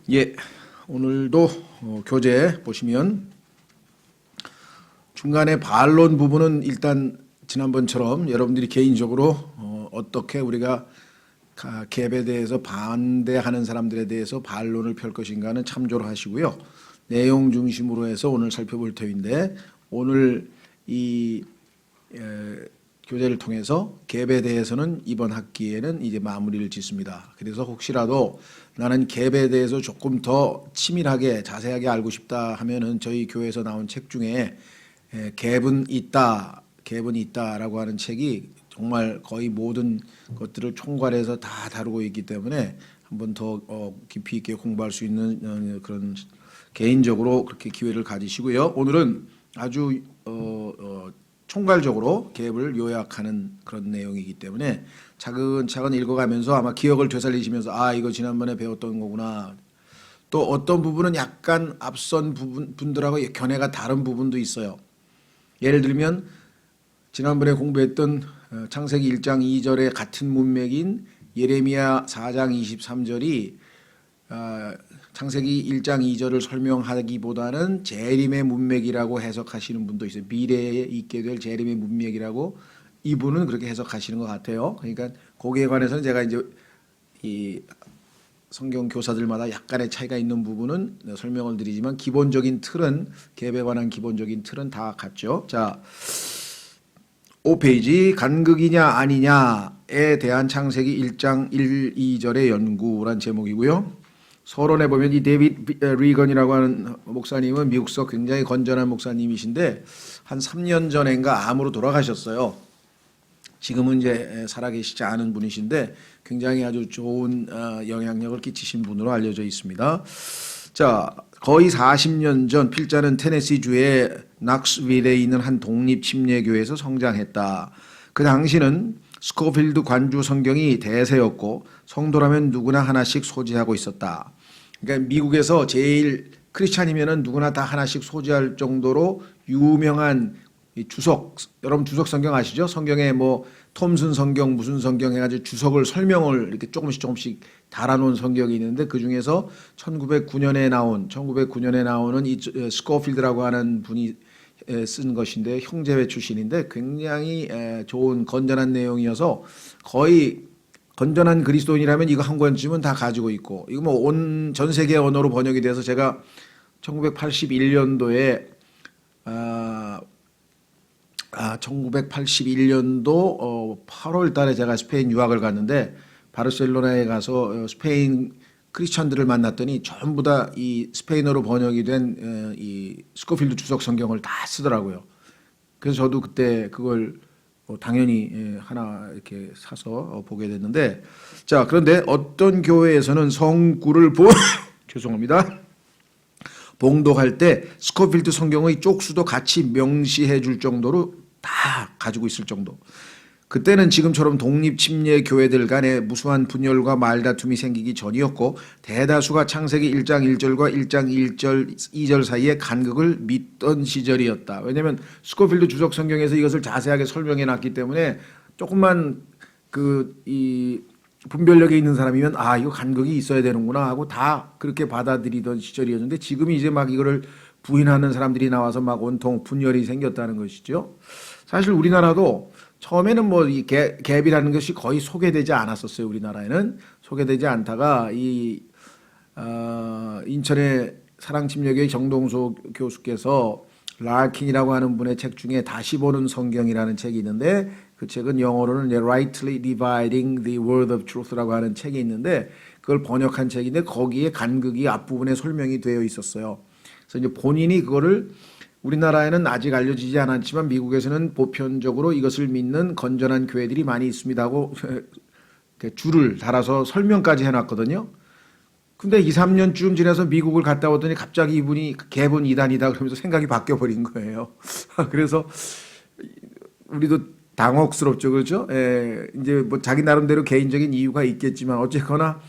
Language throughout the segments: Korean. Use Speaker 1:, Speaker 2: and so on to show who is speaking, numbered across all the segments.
Speaker 1: 예, 오늘도 교재 보시면 중간에 반론 부분은 일단 지난번처럼 여러분들이 개인적으로 어떻게 우리가 갭에 대해서 반대하는 사람들에 대해서 반론을 펼 것인가는 참조를 하시고요. 내용 중심으로 해서 오늘 살펴볼 터인데 오늘 이 교재를 통해서 갭에 대해서는 이번 학기에는 이제 마무리를 짓습니다. 그래서 혹시라도 나는 갭에 대해서 조금 더 치밀하게 자세하게 알고 싶다 하면은 저희 교회에서 나온 책 중에 갭은 있다라고 하는 책이 정말 거의 모든 것들을 총괄해서 다 다루고 있기 때문에 한번 더 깊이 있게 공부할 수 있는 그런 개인적으로 그렇게 기회를 가지시고요. 오늘은 아주 총괄적으로 갭을 요약하는 그런 내용이기 때문에 차근차근 읽어가면서 아마 기억을 되살리시면서 아 이거 지난번에 배웠던 거구나. 또 어떤 부분은 약간 앞선 분들하고 견해가 다른 부분도 있어요. 예를 들면 지난번에 공부했던 창세기 1장 2절의 같은 문맥인 예레미야 4장 23절이 창세기 1장 2절을 설명하기보다는 재림의 문맥이라고 해석하시는 분도 있어요. 미래에 있게 될 재림의 문맥이라고 이분은 그렇게 해석하시는 것 같아요. 그러니까 거기에 관해서는 제가 이제 이 성경 교사들마다 약간의 차이가 있는 부분은 설명을 드리지만 기본적인 틀은 갭에 관한 기본적인 틀은 다 같죠. 자, 5페이지 간극이냐 아니냐에 대한 창세기 1장 1, 2절의 연구란 제목이고요. 서론에 보면 이 데이빗 리건이라고 하는 목사님은 미국서 굉장히 건전한 목사님이신데 한 3년 전인가 암으로 돌아가셨어요. 지금은 이제 살아계시지 않은 분이신데 굉장히 아주 좋은 영향력을 끼치신 분으로 알려져 있습니다. 자, 거의 40년 전 필자는 테네시주의 낙스빌에 있는 한 독립 침례교회에서 성장했다. 그 당시는 스코필드 관주 성경이 대세였고 성도라면 누구나 하나씩 소지하고 있었다. 그러니까 미국에서 제일 크리스찬이면은 누구나 다 하나씩 소지할 정도로 유명한 주석, 여러분 주석 성경 아시죠? 성경에 뭐 톰슨 성경 무슨 성경 해가지고 주석을 설명을 이렇게 조금씩 달아놓은 성경이 있는데 그 중에서 1909년에 나오는 이 스코필드라고 하는 분이 쓴 것인데 형제회 출신인데 굉장히 좋은 건전한 내용이어서 거의 건전한 그리스도인이라면 이거 한 권쯤은 다 가지고 있고 이거 뭐 온 전 세계 언어로 번역이 돼서 제가 1981년도에 1981년도 8월 달에 제가 스페인 유학을 갔는데 바르셀로나에 가서 스페인 크리스천들을 만났더니 전부 다 이 스페인어로 번역이 된 이 스코필드 주석 성경을 다 쓰더라고요. 그래서 저도 그때 그걸 당연히 하나 이렇게 사서 보게 됐는데 자 그런데 어떤 교회에서는 성구를 죄송합니다. 봉독할 때 스코필드 성경의 쪽수도 같이 명시해 줄 정도로 다 가지고 있을 정도. 그때는 지금처럼 독립 침례 교회들 간에 무수한 분열과 말다툼이 생기기 전이었고 대다수가 창세기 1장 1절과 1장 2절 사이에 간극을 믿던 시절이었다. 왜냐하면 스코필드 주석 성경에서 이것을 자세하게 설명해 놨기 때문에 조금만 이 분별력이 있는 사람이면 아 이거 간극이 있어야 되는구나 하고 다 그렇게 받아들이던 시절이었는데 지금 이제 막 이거를 부인하는 사람들이 나와서 막 온통 분열이 생겼다는 것이죠. 사실 우리나라도 처음에는 뭐 이 갭이라는 것이 거의 소개되지 않았었어요. 우리나라에는 소개되지 않다가 이 인천의 사랑침례교회 정동수 교수께서 라킨이라고 하는 분의 책 중에 다시 보는 성경이라는 책이 있는데 그 책은 영어로는 Rightly Dividing the Word of Truth라고 하는 책이 있는데 그걸 번역한 책인데 거기에 간극이 앞부분에 설명이 되어 있었어요. 그래서 이제 본인이 그거를 우리나라에는 아직 알려지지 않았지만 미국에서는 보편적으로 이것을 믿는 건전한 교회들이 많이 있습니다 하고 줄을 달아서 설명까지 해놨거든요. 근데 2, 3년쯤 지나서 미국을 갔다 오더니 갑자기 이분이 갭은 이단이다 그러면서 생각이 바뀌어버린 거예요. 그래서 우리도 당혹스럽죠. 그렇죠? 이제 뭐 자기 나름대로 개인적인 이유가 있겠지만 어쨌거나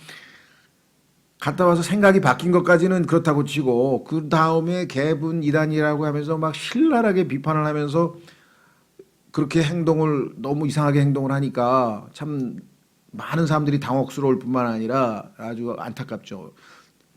Speaker 1: 갔다 와서 생각이 바뀐 것까지는 그렇다고 치고 그 다음에 갭은 이단이라고 하면서 막 신랄하게 비판을 하면서 그렇게 행동을 너무 이상하게 행동을 하니까 참 많은 사람들이 당혹스러울 뿐만 아니라 아주 안타깝죠.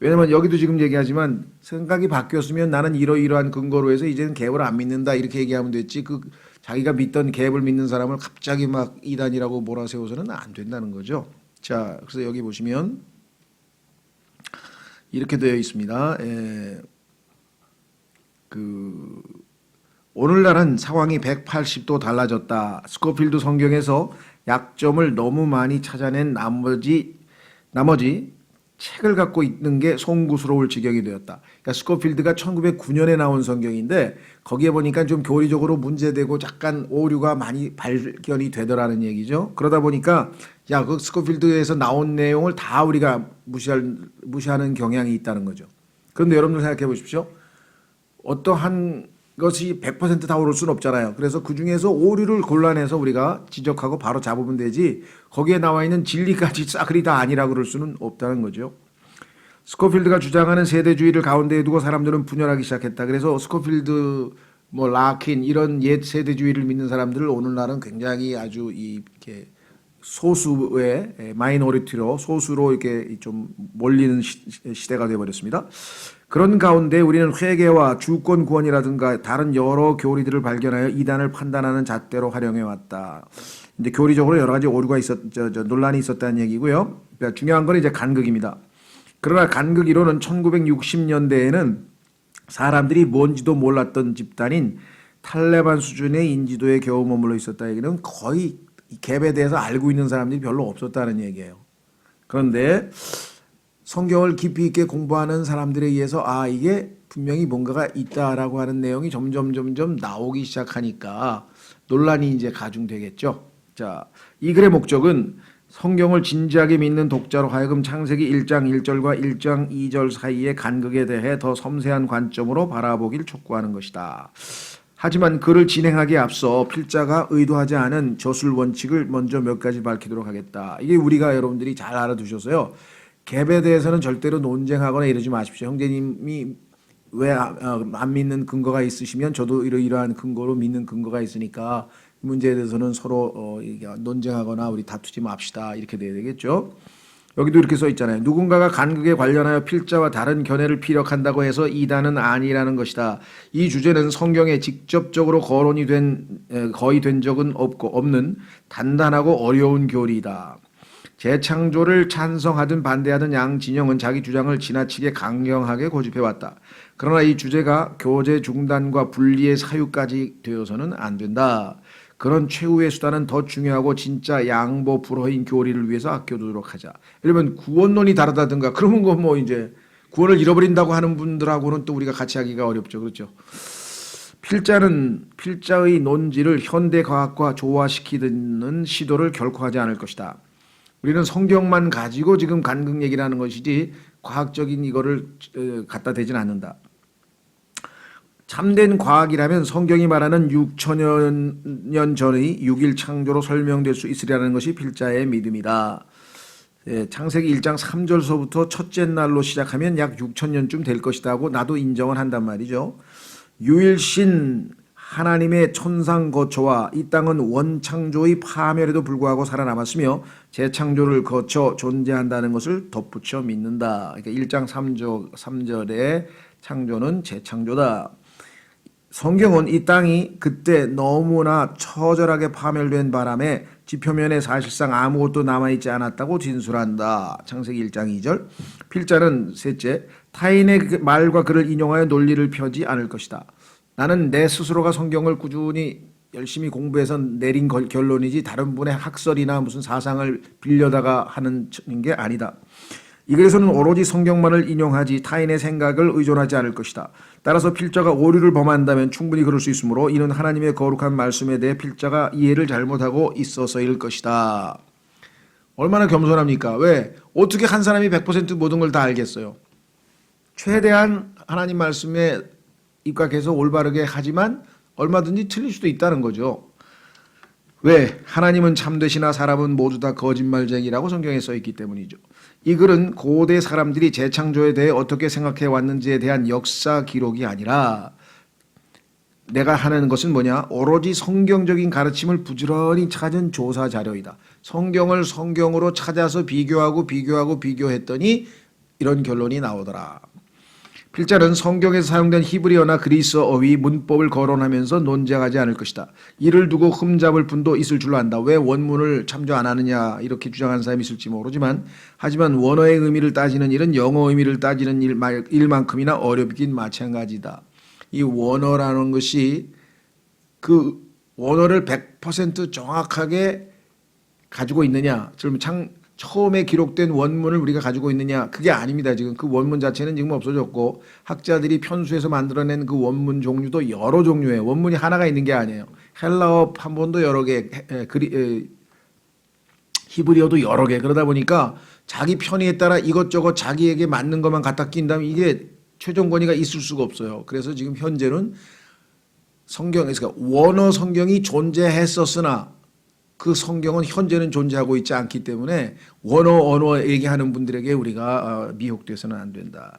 Speaker 1: 왜냐면 여기도 지금 얘기하지만 생각이 바뀌었으면 나는 이러이러한 근거로 해서 이제는 갭을 안 믿는다 이렇게 얘기하면 됐지 그 자기가 믿던 갭을 믿는 사람을 갑자기 막 이단이라고 몰아세워서는 안 된다는 거죠. 자, 그래서 여기 보시면 이렇게 되어 있습니다. 오늘날은 상황이 180도 달라졌다. 스코필드 성경에서 약점을 너무 많이 찾아낸 나머지 책을 갖고 있는 게 송구스러울 지경이 되었다. 그러니까 스코필드가 1909년에 나온 성경인데 거기에 보니까 좀 교리적으로 문제되고 약간 오류가 많이 발견이 되더라는 얘기죠. 그러다 보니까 야, 그 스코필드에서 나온 내용을 다 우리가 무시하는 경향이 있다는 거죠. 그런데 여러분들 생각해 보십시오. 어떠한 것이 100%다 오를 수는 없잖아요. 그래서 그 중에서 오류를 골라내서 우리가 지적하고 바로 잡으면 되지 거기에 나와 있는 진리까지 싸그리 다 아니라 그럴 수는 없다는 거죠. 스코필드가 주장하는 세대주의를 가운데에 두고 사람들은 분열하기 시작했다. 그래서 스코필드, 라킨 이런 옛 세대주의를 믿는 사람들을 오늘날은 굉장히 아주 이렇게 소수의 마이너리티로 소수로 이렇게 좀 몰리는 시대가 되어버렸습니다. 그런 가운데 우리는 회개와 주권 구원이라든가 다른 여러 교리들을 발견하여 이단을 판단하는 잣대로 활용해 왔다. 근데 교리적으로 여러 가지 오류가 논란이 있었다는 얘기고요. 그러니까 중요한 건 이제 간극입니다. 그러나 간극 이론은 1960년대에는 사람들이 뭔지도 몰랐던 집단인 탈레반 수준의 인지도에 겨우 머물러 있었다. 얘기는 거의 갭에 대해서 알고 있는 사람들이 별로 없었다는 얘기예요. 그런데 성경을 깊이 있게 공부하는 사람들에 의해서 이게 분명히 뭔가가 있다라고 하는 내용이 점점 나오기 시작하니까 논란이 이제 가중되겠죠. 자, 이 글의 목적은 성경을 진지하게 믿는 독자로 하여금 창세기 1장 1절과 1장 2절 사이의 간극에 대해 더 섬세한 관점으로 바라보길 촉구하는 것이다. 하지만 글을 진행하기에 앞서 필자가 의도하지 않은 저술 원칙을 먼저 몇 가지 밝히도록 하겠다. 이게 우리가 여러분들이 잘 알아두셔서요. 갭에 대해서는 절대로 논쟁하거나 이러지 마십시오. 형제님이 왜 안 믿는 근거가 있으시면 저도 이러이러한 근거로 믿는 근거가 있으니까 이 문제에 대해서는 서로 논쟁하거나 우리 다투지 맙시다. 이렇게 돼야 되겠죠. 여기도 이렇게 써 있잖아요. 누군가가 간극에 관련하여 필자와 다른 견해를 피력한다고 해서 이단은 아니라는 것이다. 이 주제는 성경에 직접적으로 거론이 거의 된 적은 없는 단단하고 어려운 교리이다. 재창조를 찬성하든 반대하든 양 진영은 자기 주장을 지나치게 강경하게 고집해왔다. 그러나 이 주제가 교제 중단과 분리의 사유까지 되어서는 안 된다. 그런 최후의 수단은 더 중요하고 진짜 양보 불허인 교리를 위해서 아껴두도록 하자. 이러면 구원론이 다르다든가 그러면 이제 구원을 잃어버린다고 하는 분들하고는 또 우리가 같이 하기가 어렵죠. 그렇죠? 필자의 논지를 현대 과학과 조화시키는 시도를 결코 하지 않을 것이다. 우리는 성경만 가지고 지금 간극 얘기를 하는 것이지 과학적인 이거를 갖다 대진 않는다. 참된 과학이라면 성경이 말하는 6천여 년 전의 6일 창조로 설명될 수 있으리라는 것이 필자의 믿음이다. 창세기 1장 3절서부터 첫째 날로 시작하면 약 6천년쯤 될 것이다 하고 나도 인정을 한단 말이죠. 유일신 하나님의 천상거처와 이 땅은 원창조의 파멸에도 불구하고 살아남았으며 재창조를 거쳐 존재한다는 것을 덧붙여 믿는다. 그러니까 1장 3절의 창조는 재창조다. 성경은 이 땅이 그때 너무나 처절하게 파멸된 바람에 지표면에 사실상 아무것도 남아있지 않았다고 진술한다. 창세기 1장 2절. 필자는 셋째, 타인의 말과 글을 인용하여 논리를 펴지 않을 것이다. 나는 내 스스로가 성경을 꾸준히 열심히 공부해서 내린 결론이지 다른 분의 학설이나 무슨 사상을 빌려다가 하는 게 아니다. 이 글에서는 오로지 성경만을 인용하지 타인의 생각을 의존하지 않을 것이다. 따라서 필자가 오류를 범한다면 충분히 그럴 수 있으므로 이는 하나님의 거룩한 말씀에 대해 필자가 이해를 잘못하고 있어서일 것이다. 얼마나 겸손합니까? 왜? 어떻게 한 사람이 100% 모든 걸 다 알겠어요? 최대한 하나님 말씀에 입각해서 올바르게 하지만 얼마든지 틀릴 수도 있다는 거죠. 왜? 하나님은 참되시나 사람은 모두 다 거짓말쟁이라고 성경에 써있기 때문이죠. 이 글은 고대 사람들이 재창조에 대해 어떻게 생각해 왔는지에 대한 역사 기록이 아니라 내가 하는 것은 뭐냐? 오로지 성경적인 가르침을 부지런히 찾은 조사 자료이다. 성경을 성경으로 찾아서 비교했더니 이런 결론이 나오더라. 필자는 성경에서 사용된 히브리어나 그리스어 어휘 문법을 거론하면서 논쟁하지 않을 것이다. 이를 두고 흠잡을 분도 있을 줄로 안다. 왜 원문을 참조 안 하느냐 이렇게 주장하는 사람이 있을지 모르지만 하지만 원어의 의미를 따지는 일은 영어 의미를 따지는 일만큼이나 어렵긴 마찬가지다. 이 원어라는 것이 그 원어를 100% 정확하게 가지고 있느냐, 처음에 기록된 원문을 우리가 가지고 있느냐, 그게 아닙니다. 지금 그 원문 자체는 지금 없어졌고 학자들이 편수해서 만들어낸 그 원문 종류도 여러 종류예요. 원문이 하나가 있는 게 아니에요. 헬라어 한 번도 여러 개, 히브리어도 여러 개. 그러다 보니까 자기 편의에 따라 이것저것 자기에게 맞는 것만 갖다 낀다면 이게 최종 권위가 있을 수가 없어요. 그래서 지금 현재는 성경에서 원어 성경이 존재했었으나 그 성경은 현재는 존재하고 있지 않기 때문에 원어 얘기하는 분들에게 우리가 미혹돼서는 안 된다.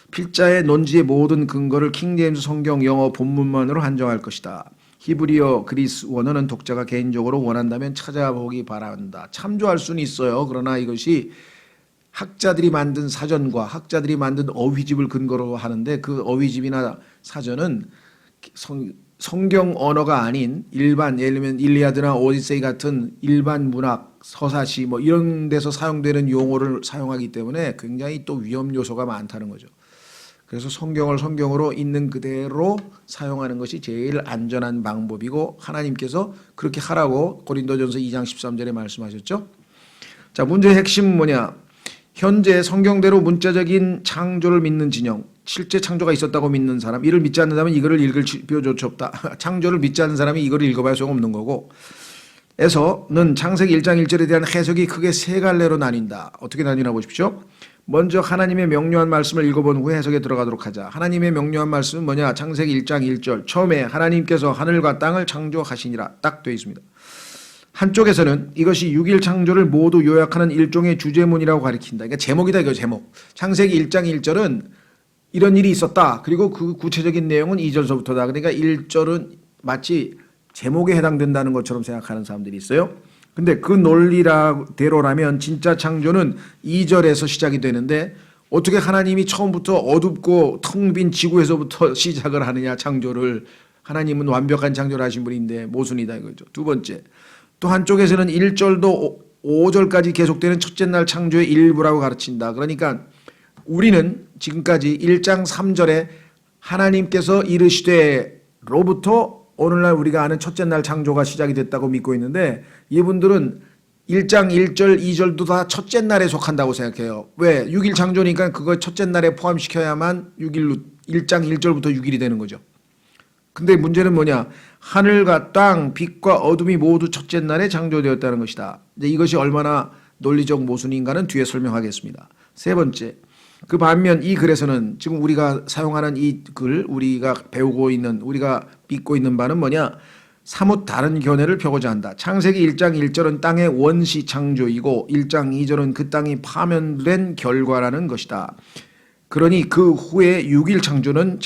Speaker 1: 필자의 논지의 모든 근거를 킹제임스 성경 영어 본문만으로 한정할 것이다. 히브리어 그리스 원어는 독자가 개인적으로 원한다면 찾아보기 바란다. 참조할 수는 있어요. 그러나 이것이 학자들이 만든 사전과 학자들이 만든 어휘집을 근거로 하는데 그 어휘집이나 사전은 성경 언어가 아닌 일반, 예를 들면 일리아드나 오디세이 같은 일반 문학, 서사시 뭐 이런 데서 사용되는 용어를 사용하기 때문에 굉장히 또 위험 요소가 많다는 거죠. 그래서 성경을 성경으로 있는 그대로 사용하는 것이 제일 안전한 방법이고 하나님께서 그렇게 하라고 고린도전서 2장 13절에 말씀하셨죠. 자, 문제의 핵심은 뭐냐? 현재 성경대로 문자적인 창조를 믿는 진영, 실제 창조가 있었다고 믿는 사람, 이를 믿지 않는다면 이거를 읽을 필요조차 없다. 창조를 믿지 않는 사람이 이거를 읽어봐야 소용없는 거고, 에서는 창세기 1장 1절에 대한 해석이 크게 세 갈래로 나뉜다. 어떻게 나뉘나 보십시오. 먼저 하나님의 명료한 말씀을 읽어본 후에 해석에 들어가도록 하자. 하나님의 명료한 말씀은 뭐냐? 창세기 1장 1절 처음에 하나님께서 하늘과 땅을 창조하시니라 딱 되어 있습니다. 한쪽에서는 이것이 6일 창조를 모두 요약하는 일종의 주제문이라고 가리킨다. 그러니까 제목이다 이거 제목. 창세기 1장 1절은 이런 일이 있었다. 그리고 그 구체적인 내용은 2절서부터다. 그러니까 1절은 마치 제목에 해당된다는 것처럼 생각하는 사람들이 있어요. 근데 그 논리대로라면 진짜 창조는 2절에서 시작이 되는데 어떻게 하나님이 처음부터 어둡고 텅 빈 지구에서부터 시작을 하느냐 창조를. 하나님은 완벽한 창조를 하신 분인데 모순이다 이거죠. 두 번째. 또 한쪽에서는 1절도 5절까지 계속되는 첫째 날 창조의 일부라고 가르친다. 그러니까 우리는 지금까지 1장 3절에 하나님께서 이르시되로부터 오늘날 우리가 아는 첫째 날 창조가 시작이 됐다고 믿고 있는데 이분들은 1장 1절 2절도 다 첫째 날에 속한다고 생각해요. 왜? 6일 창조니까 그거 첫째 날에 포함시켜야만 1장 1절부터 6일이 되는 거죠. 근데 문제는 뭐냐? 하늘과 땅, 빛과 어둠이 모두 첫째 날에 창조되었다는 것이다. 이제 이것이 얼마나 논리적 모순인가는 뒤에 설명하겠습니다. 세 번째, 그 반면 이 글에서는 지금 우리가 사용하는 이 글, 우리가 배우고 있는, 우리가 믿고 있는 바는 뭐냐? 사뭇 다른 견해를 펴고자 한다. 창세기 1장 1절은 땅의 원시 창조이고 1장 2절은 그 땅이 파면된 결과라는 것이다. 그러니 그 후에 6일 창조는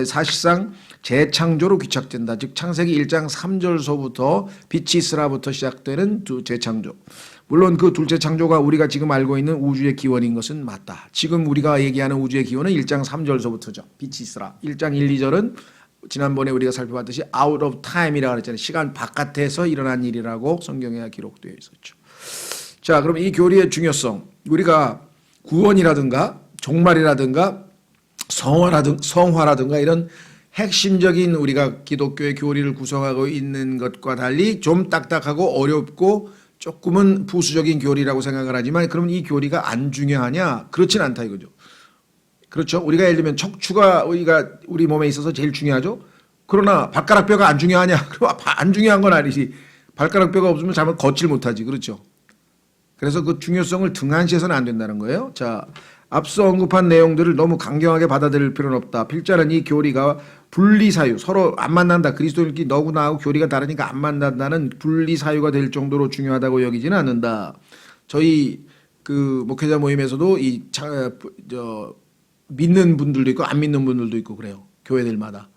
Speaker 1: 사실상 재창조로 귀착된다. 즉 창세기 1장 3절서부터 빛이 있으라부터 시작되는 재창조. 물론 그 둘째 창조가 우리가 지금 알고 있는 우주의 기원인 것은 맞다. 지금 우리가 얘기하는 우주의 기원은 1장 3절서부터죠. 빛이 있으라. 1장 1, 2절은 지난번에 우리가 살펴봤듯이 out of time이라고 했잖아요. 시간 바깥에서 일어난 일이라고 성경에 기록되어 있었죠. 자, 그럼 이 교리의 중요성. 우리가 구원이라든가 종말이라든가 성화라든가 이런 핵심적인 우리가 기독교의 교리를 구성하고 있는 것과 달리 좀 딱딱하고 어렵고 조금은 부수적인 교리라고 생각을 하지만 그러면 이 교리가 안 중요하냐? 그렇진 않다 이거죠. 그렇죠. 우리가 예를 들면 척추가 우리 몸에 있어서 제일 중요하죠. 그러나 발가락뼈가 안 중요하냐? 그럼 안 중요한 건 아니지. 발가락뼈가 없으면 잘못 걷질 못하지. 그렇죠. 그래서 그 중요성을 등한시해서는 안 된다는 거예요. 자, 앞서 언급한 내용들을 너무 강경하게 받아들일 필요는 없다. 필자는 이 교리가 분리사유, 서로 안 만난다. 그리스도인끼리 너구 나하고 교리가 다르니까 안 만난다는 분리사유가 될 정도로 중요하다고 여기지는 않는다. 저희 그 목회자 모임에서도 믿는 분들도 있고 안 믿는 분들도 있고 그래요. 교회들마다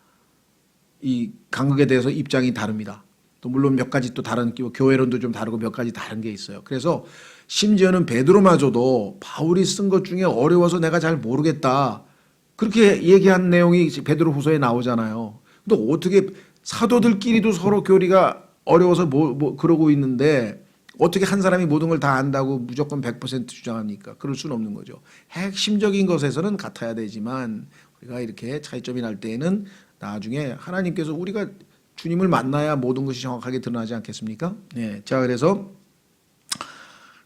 Speaker 1: 이 간극에 대해서 입장이 다릅니다. 또 물론 몇 가지 또 다른 교회론도 좀 다르고 몇 가지 다른 게 있어요. 그래서 심지어는 베드로마저도 바울이 쓴 것 중에 어려워서 내가 잘 모르겠다. 그렇게 얘기한 내용이 베드로 후서에 나오잖아요. 근데 어떻게 사도들끼리도 서로 교리가 어려워서 그러고 있는데 어떻게 한 사람이 모든 걸 다 안다고 무조건 100% 주장합니까? 그럴 수는 없는 거죠. 핵심적인 것에서는 같아야 되지만 우리가 이렇게 차이점이 날 때에는 나중에 하나님께서 우리가 주님을 만나야 모든 것이 정확하게 드러나지 않겠습니까? 네. 자, 그래서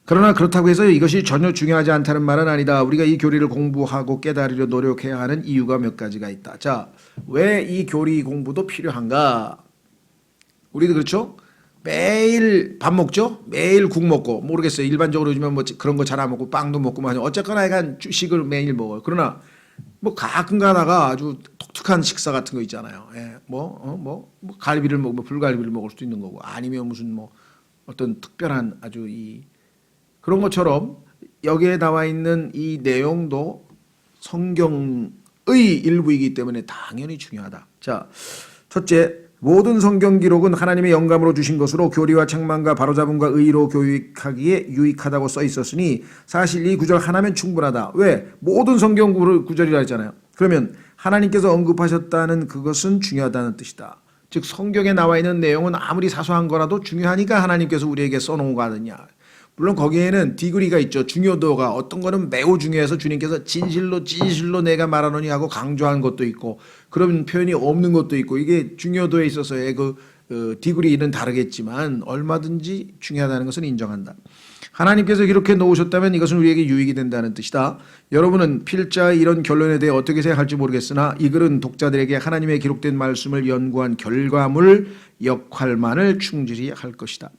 Speaker 1: 그러나 그렇다고 해서 이것이 전혀 중요하지 않다는 말은 아니다. 우리가 이 교리를 공부하고 깨달으려 노력해야 하는 이유가 몇 가지가 있다. 자, 왜 이 교리 공부도 필요한가? 우리도 그렇죠? 매일 밥 먹죠? 매일 국 먹고 모르겠어요. 일반적으로 요즘은 뭐 그런 거 잘 안 먹고 빵도 먹고 뭐 어쨌거나 약간 주식을 매일 먹어요. 그러나 뭐 가끔 가다가 아주 독특한 식사 같은 거 있잖아요. 예, 뭐 갈비를 먹고 불갈비를 먹을 수도 있는 거고 아니면 무슨 뭐 어떤 특별한 아주 그런 것처럼 여기에 나와 있는 이 내용도 성경의 일부이기 때문에 당연히 중요하다. 자, 첫째, 모든 성경 기록은 하나님의 영감으로 주신 것으로 교리와 책망과 바로잡음과 의로 교육하기에 유익하다고 써 있었으니 사실 이 구절 하나면 충분하다. 왜? 모든 성경 구절이라 했잖아요. 그러면 하나님께서 언급하셨다는 그것은 중요하다는 뜻이다. 즉 성경에 나와 있는 내용은 아무리 사소한 거라도 중요하니까 하나님께서 우리에게 써놓은 거 아니냐. 물론 거기에는 디그리가 있죠. 중요도가 어떤 거는 매우 중요해서 주님께서 진실로 내가 말하노니 하고 강조한 것도 있고 그런 표현이 없는 것도 있고 이게 중요도에 있어서의 디그리는 다르겠지만 얼마든지 중요하다는 것은 인정한다. 하나님께서 이렇게 놓으셨다면 이것은 우리에게 유익이 된다는 뜻이다. 여러분은 필자의 이런 결론에 대해 어떻게 생각할지 모르겠으나 이 글은 독자들에게 하나님의 기록된 말씀을 연구한 결과물 역할만을 충실히 할 것이다.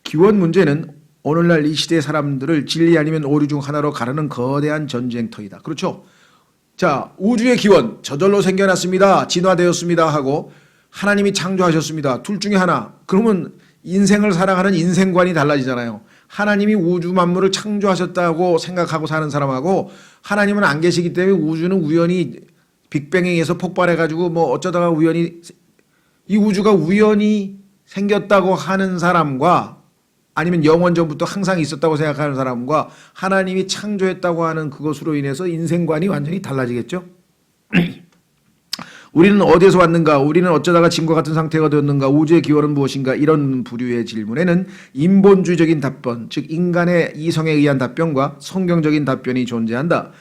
Speaker 1: 기원 문제는 오늘날 이 시대의 사람들을 진리 아니면 오류 중 하나로 가르는 거대한 전쟁터이다. 그렇죠? 자, 우주의 기원 저절로 생겨났습니다. 진화되었습니다 하고 하나님이 창조하셨습니다. 둘 중에 하나. 그러면 인생을 살아가는 인생관이 달라지잖아요. 하나님이 우주 만물을 창조하셨다고 생각하고 사는 사람하고 하나님은 안 계시기 때문에 우주는 우연히 빅뱅에 의해서 폭발해가지고 뭐 어쩌다가 우연히 이 우주가 우연히 생겼다고 하는 사람과 아니면 영원 전부터 항상 있었다고 생각하는 사람과 하나님이 창조했다고 하는 그것으로 인해서 인생관이 완전히 달라지겠죠. 우리는 어디에서 왔는가? 우리는 어쩌다가 진과 같은 상태가 되었는가? 우주의 기원은 무엇인가? 이런 부류의 질문에는 인본주의적인 답변, 즉 인간의 이성에 의한 답변과 성경적인 답변이 존재한다.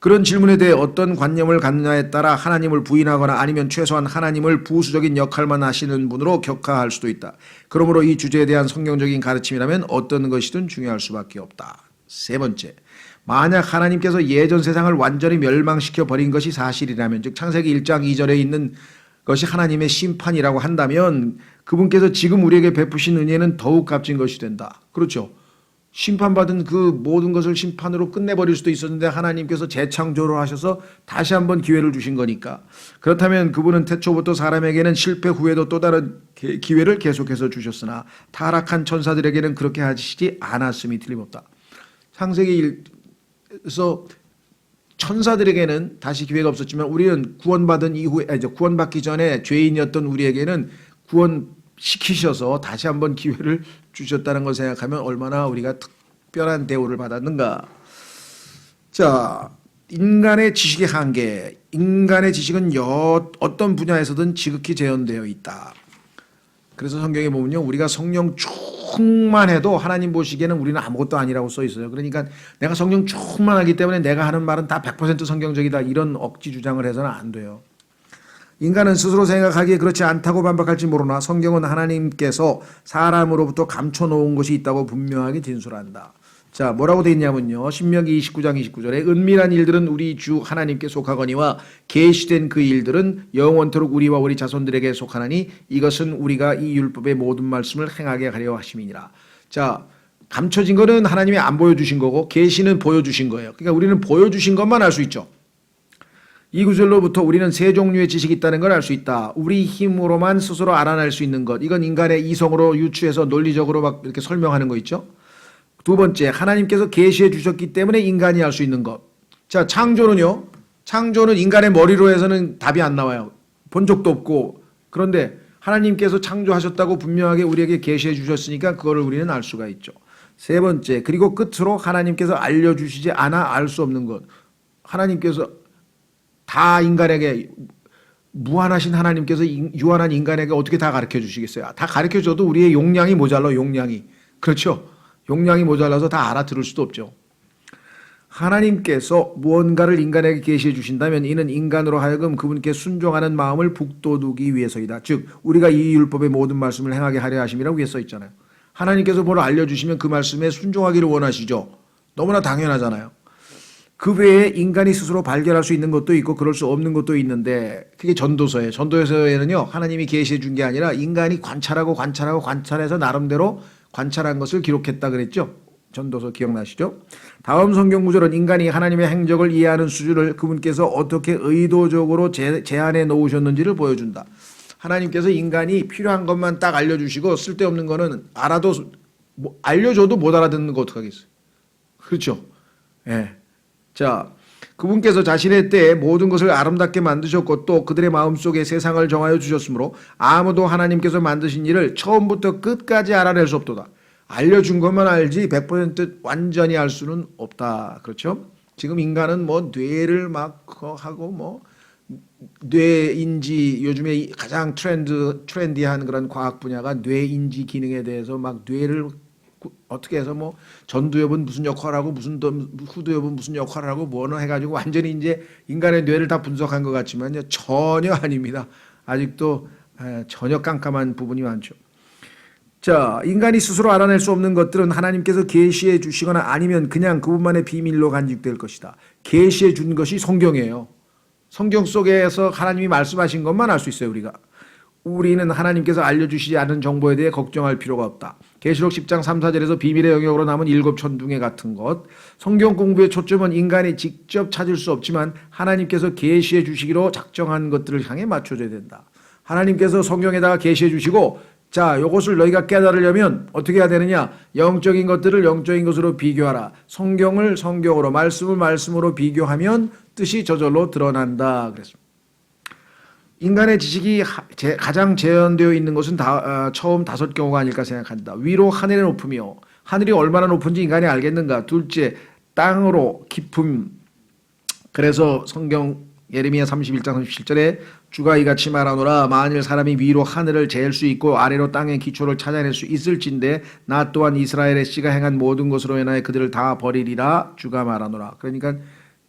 Speaker 1: 그런 질문에 대해 어떤 관념을 갖느냐에 따라 하나님을 부인하거나 아니면 최소한 하나님을 부수적인 역할만 하시는 분으로 격하할 수도 있다. 그러므로 이 주제에 대한 성경적인 가르침이라면 어떤 것이든 중요할 수밖에 없다. 세 번째, 만약 하나님께서 예전 세상을 완전히 멸망시켜 버린 것이 사실이라면, 즉 창세기 1장 2절에 있는 것이 하나님의 심판이라고 한다면 그분께서 지금 우리에게 베푸신 은혜는 더욱 값진 것이 된다. 그렇죠? 심판받은 그 모든 것을 심판으로 끝내버릴 수도 있었는데 하나님께서 재창조를 하셔서 다시 한번 기회를 주신 거니까. 그렇다면 그분은 태초부터 사람에게는 실패 후에도 또 다른 기회를 계속해서 주셨으나 타락한 천사들에게는 그렇게 하시지 않았음이 틀림없다. 창세기에서 천사들에게는 다시 기회가 없었지만 우리는 구원받은 이후에, 구원받기 전에 죄인이었던 우리에게는 구원시키셔서 다시 한번 기회를 주셨다는 걸 생각하면 얼마나 우리가 특별한 대우를 받았는가. 자, 인간의 지식의 한계. 인간의 지식은 어떤 분야에서든 지극히 제한되어 있다. 그래서 성경에 보면요, 우리가 성령 충만해도 하나님 보시기에는 우리는 아무것도 아니라고 써 있어요. 그러니까 내가 성령 충만하기 때문에 내가 하는 말은 다 100% 성경적이다, 이런 억지 주장을 해서는 안 돼요. 인간은 스스로 생각하기에 그렇지 않다고 반박할지 모르나 성경은 하나님께서 사람으로부터 감춰놓은 것이 있다고 분명하게 진술한다. 자, 뭐라고 되어 있냐면요, 신명기 29장 29절에 은밀한 일들은 우리 주 하나님께 속하거니와 계시된 그 일들은 영원토록 우리와 우리 자손들에게 속하나니 이것은 우리가 이 율법의 모든 말씀을 행하게 하려 하심이니라. 자, 감춰진 거는 하나님이 안 보여주신 거고 계시는 보여주신 거예요. 그러니까 우리는 보여주신 것만 알 수 있죠. 이 구절로부터 우리는 세 종류의 지식이 있다는 걸 알 수 있다. 우리 힘으로만 스스로 알아낼 수 있는 것. 이건 인간의 이성으로 유추해서 논리적으로 막 이렇게 설명하는 거 있죠. 두 번째, 하나님께서 계시해 주셨기 때문에 인간이 알 수 있는 것. 자, 창조는 인간의 머리로 해서는 답이 안 나와요. 본 적도 없고. 그런데 하나님께서 창조하셨다고 분명하게 우리에게 계시해 주셨으니까 그거를 우리는 알 수가 있죠. 세 번째, 그리고 끝으로 하나님께서 알려주시지 않아 알 수 없는 것. 하나님께서 다 인간에게, 무한하신 하나님께서 유한한 인간에게 어떻게 다 가르쳐 주시겠어요? 다 가르쳐 줘도 우리의 용량이 모자라, 용량이. 그렇죠? 용량이 모자라서 다 알아들을 수도 없죠. 하나님께서 무언가를 인간에게 계시해 주신다면 이는 인간으로 하여금 그분께 순종하는 마음을 북돋우기 위해서이다. 즉 우리가 이 율법의 모든 말씀을 행하게 하려 하심이라고 위에 써 있잖아요. 하나님께서 뭘 알려주시면 그 말씀에 순종하기를 원하시죠. 너무나 당연하잖아요. 그 외에 인간이 스스로 발견할 수 있는 것도 있고 그럴 수 없는 것도 있는데 그게 전도서예요. 전도서에는요 하나님이 계시해 준 게 아니라 인간이 관찰해서 나름대로 관찰한 것을 기록했다 그랬죠. 전도서 기억나시죠? 다음 성경 구절은 인간이 하나님의 행적을 이해하는 수준을 그분께서 어떻게 의도적으로 제한해 놓으셨는지를 보여준다. 하나님께서 인간이 필요한 것만 딱 알려주시고 쓸데없는 거는 알아도 알려줘도 못 알아듣는 거 어떡하겠어요? 그렇죠? 예. 자, 그분께서 자신의 때에 모든 것을 아름답게 만드셨고 또 그들의 마음속에 세상을 정하여 주셨으므로 아무도 하나님께서 만드신 일을 처음부터 끝까지 알아낼 수 없도다. 알려준 것만 알지 100% 완전히 알 수는 없다. 그렇죠? 지금 인간은 뭐 뇌를 막 하고 뭐 뇌인지 요즘에 가장 트렌디한 그런 과학 분야가 뇌인지 기능에 대해서 막 뇌를 어떻게 해서 뭐 전두엽은 무슨 역할을 하고 무슨 후두엽은 무슨 역할을 하고 뭐는 해가지고 완전히 이제 인간의 뇌를 다 분석한 것 같지만요 전혀 아닙니다. 아직도 전혀 깜깜한 부분이 많죠. 자, 인간이 스스로 알아낼 수 없는 것들은 하나님께서 계시해 주시거나 아니면 그냥 그분만의 비밀로 간직될 것이다. 계시해 준 것이 성경이에요. 성경 속에서 하나님이 말씀하신 것만 알 수 있어요. 우리는 하나님께서 알려주시지 않은 정보에 대해 걱정할 필요가 없다. 계시록 10장 3, 4절에서 비밀의 영역으로 남은 7천둥에 같은 것. 성경 공부의 초점은 인간이 직접 찾을 수 없지만 하나님께서 계시해 주시기로 작정한 것들을 향해 맞춰져야 된다. 하나님께서 성경에다가 계시해 주시고 자, 이것을 너희가 깨달으려면 어떻게 해야 되느냐? 영적인 것들을 영적인 것으로 비교하라. 성경을 성경으로, 말씀을 말씀으로 비교하면 뜻이 저절로 드러난다. 그랬습니다. 인간의 지식이 가장 재현되어 있는 것은 처음 5경우가 아닐까 생각한다. 위로 하늘의 높음이요. 하늘이 얼마나 높은지 인간이 알겠는가. 둘째, 땅으로 깊음. 그래서 성경 예레미야 31장 37절에 주가 이같이 말하노라. 만일 사람이 위로 하늘을 잴 수 있고 아래로 땅의 기초를 찾아낼 수 있을진데 나 또한 이스라엘의 씨가 행한 모든 것으로 인하여 그들을 다 버리리라. 주가 말하노라. 그러니까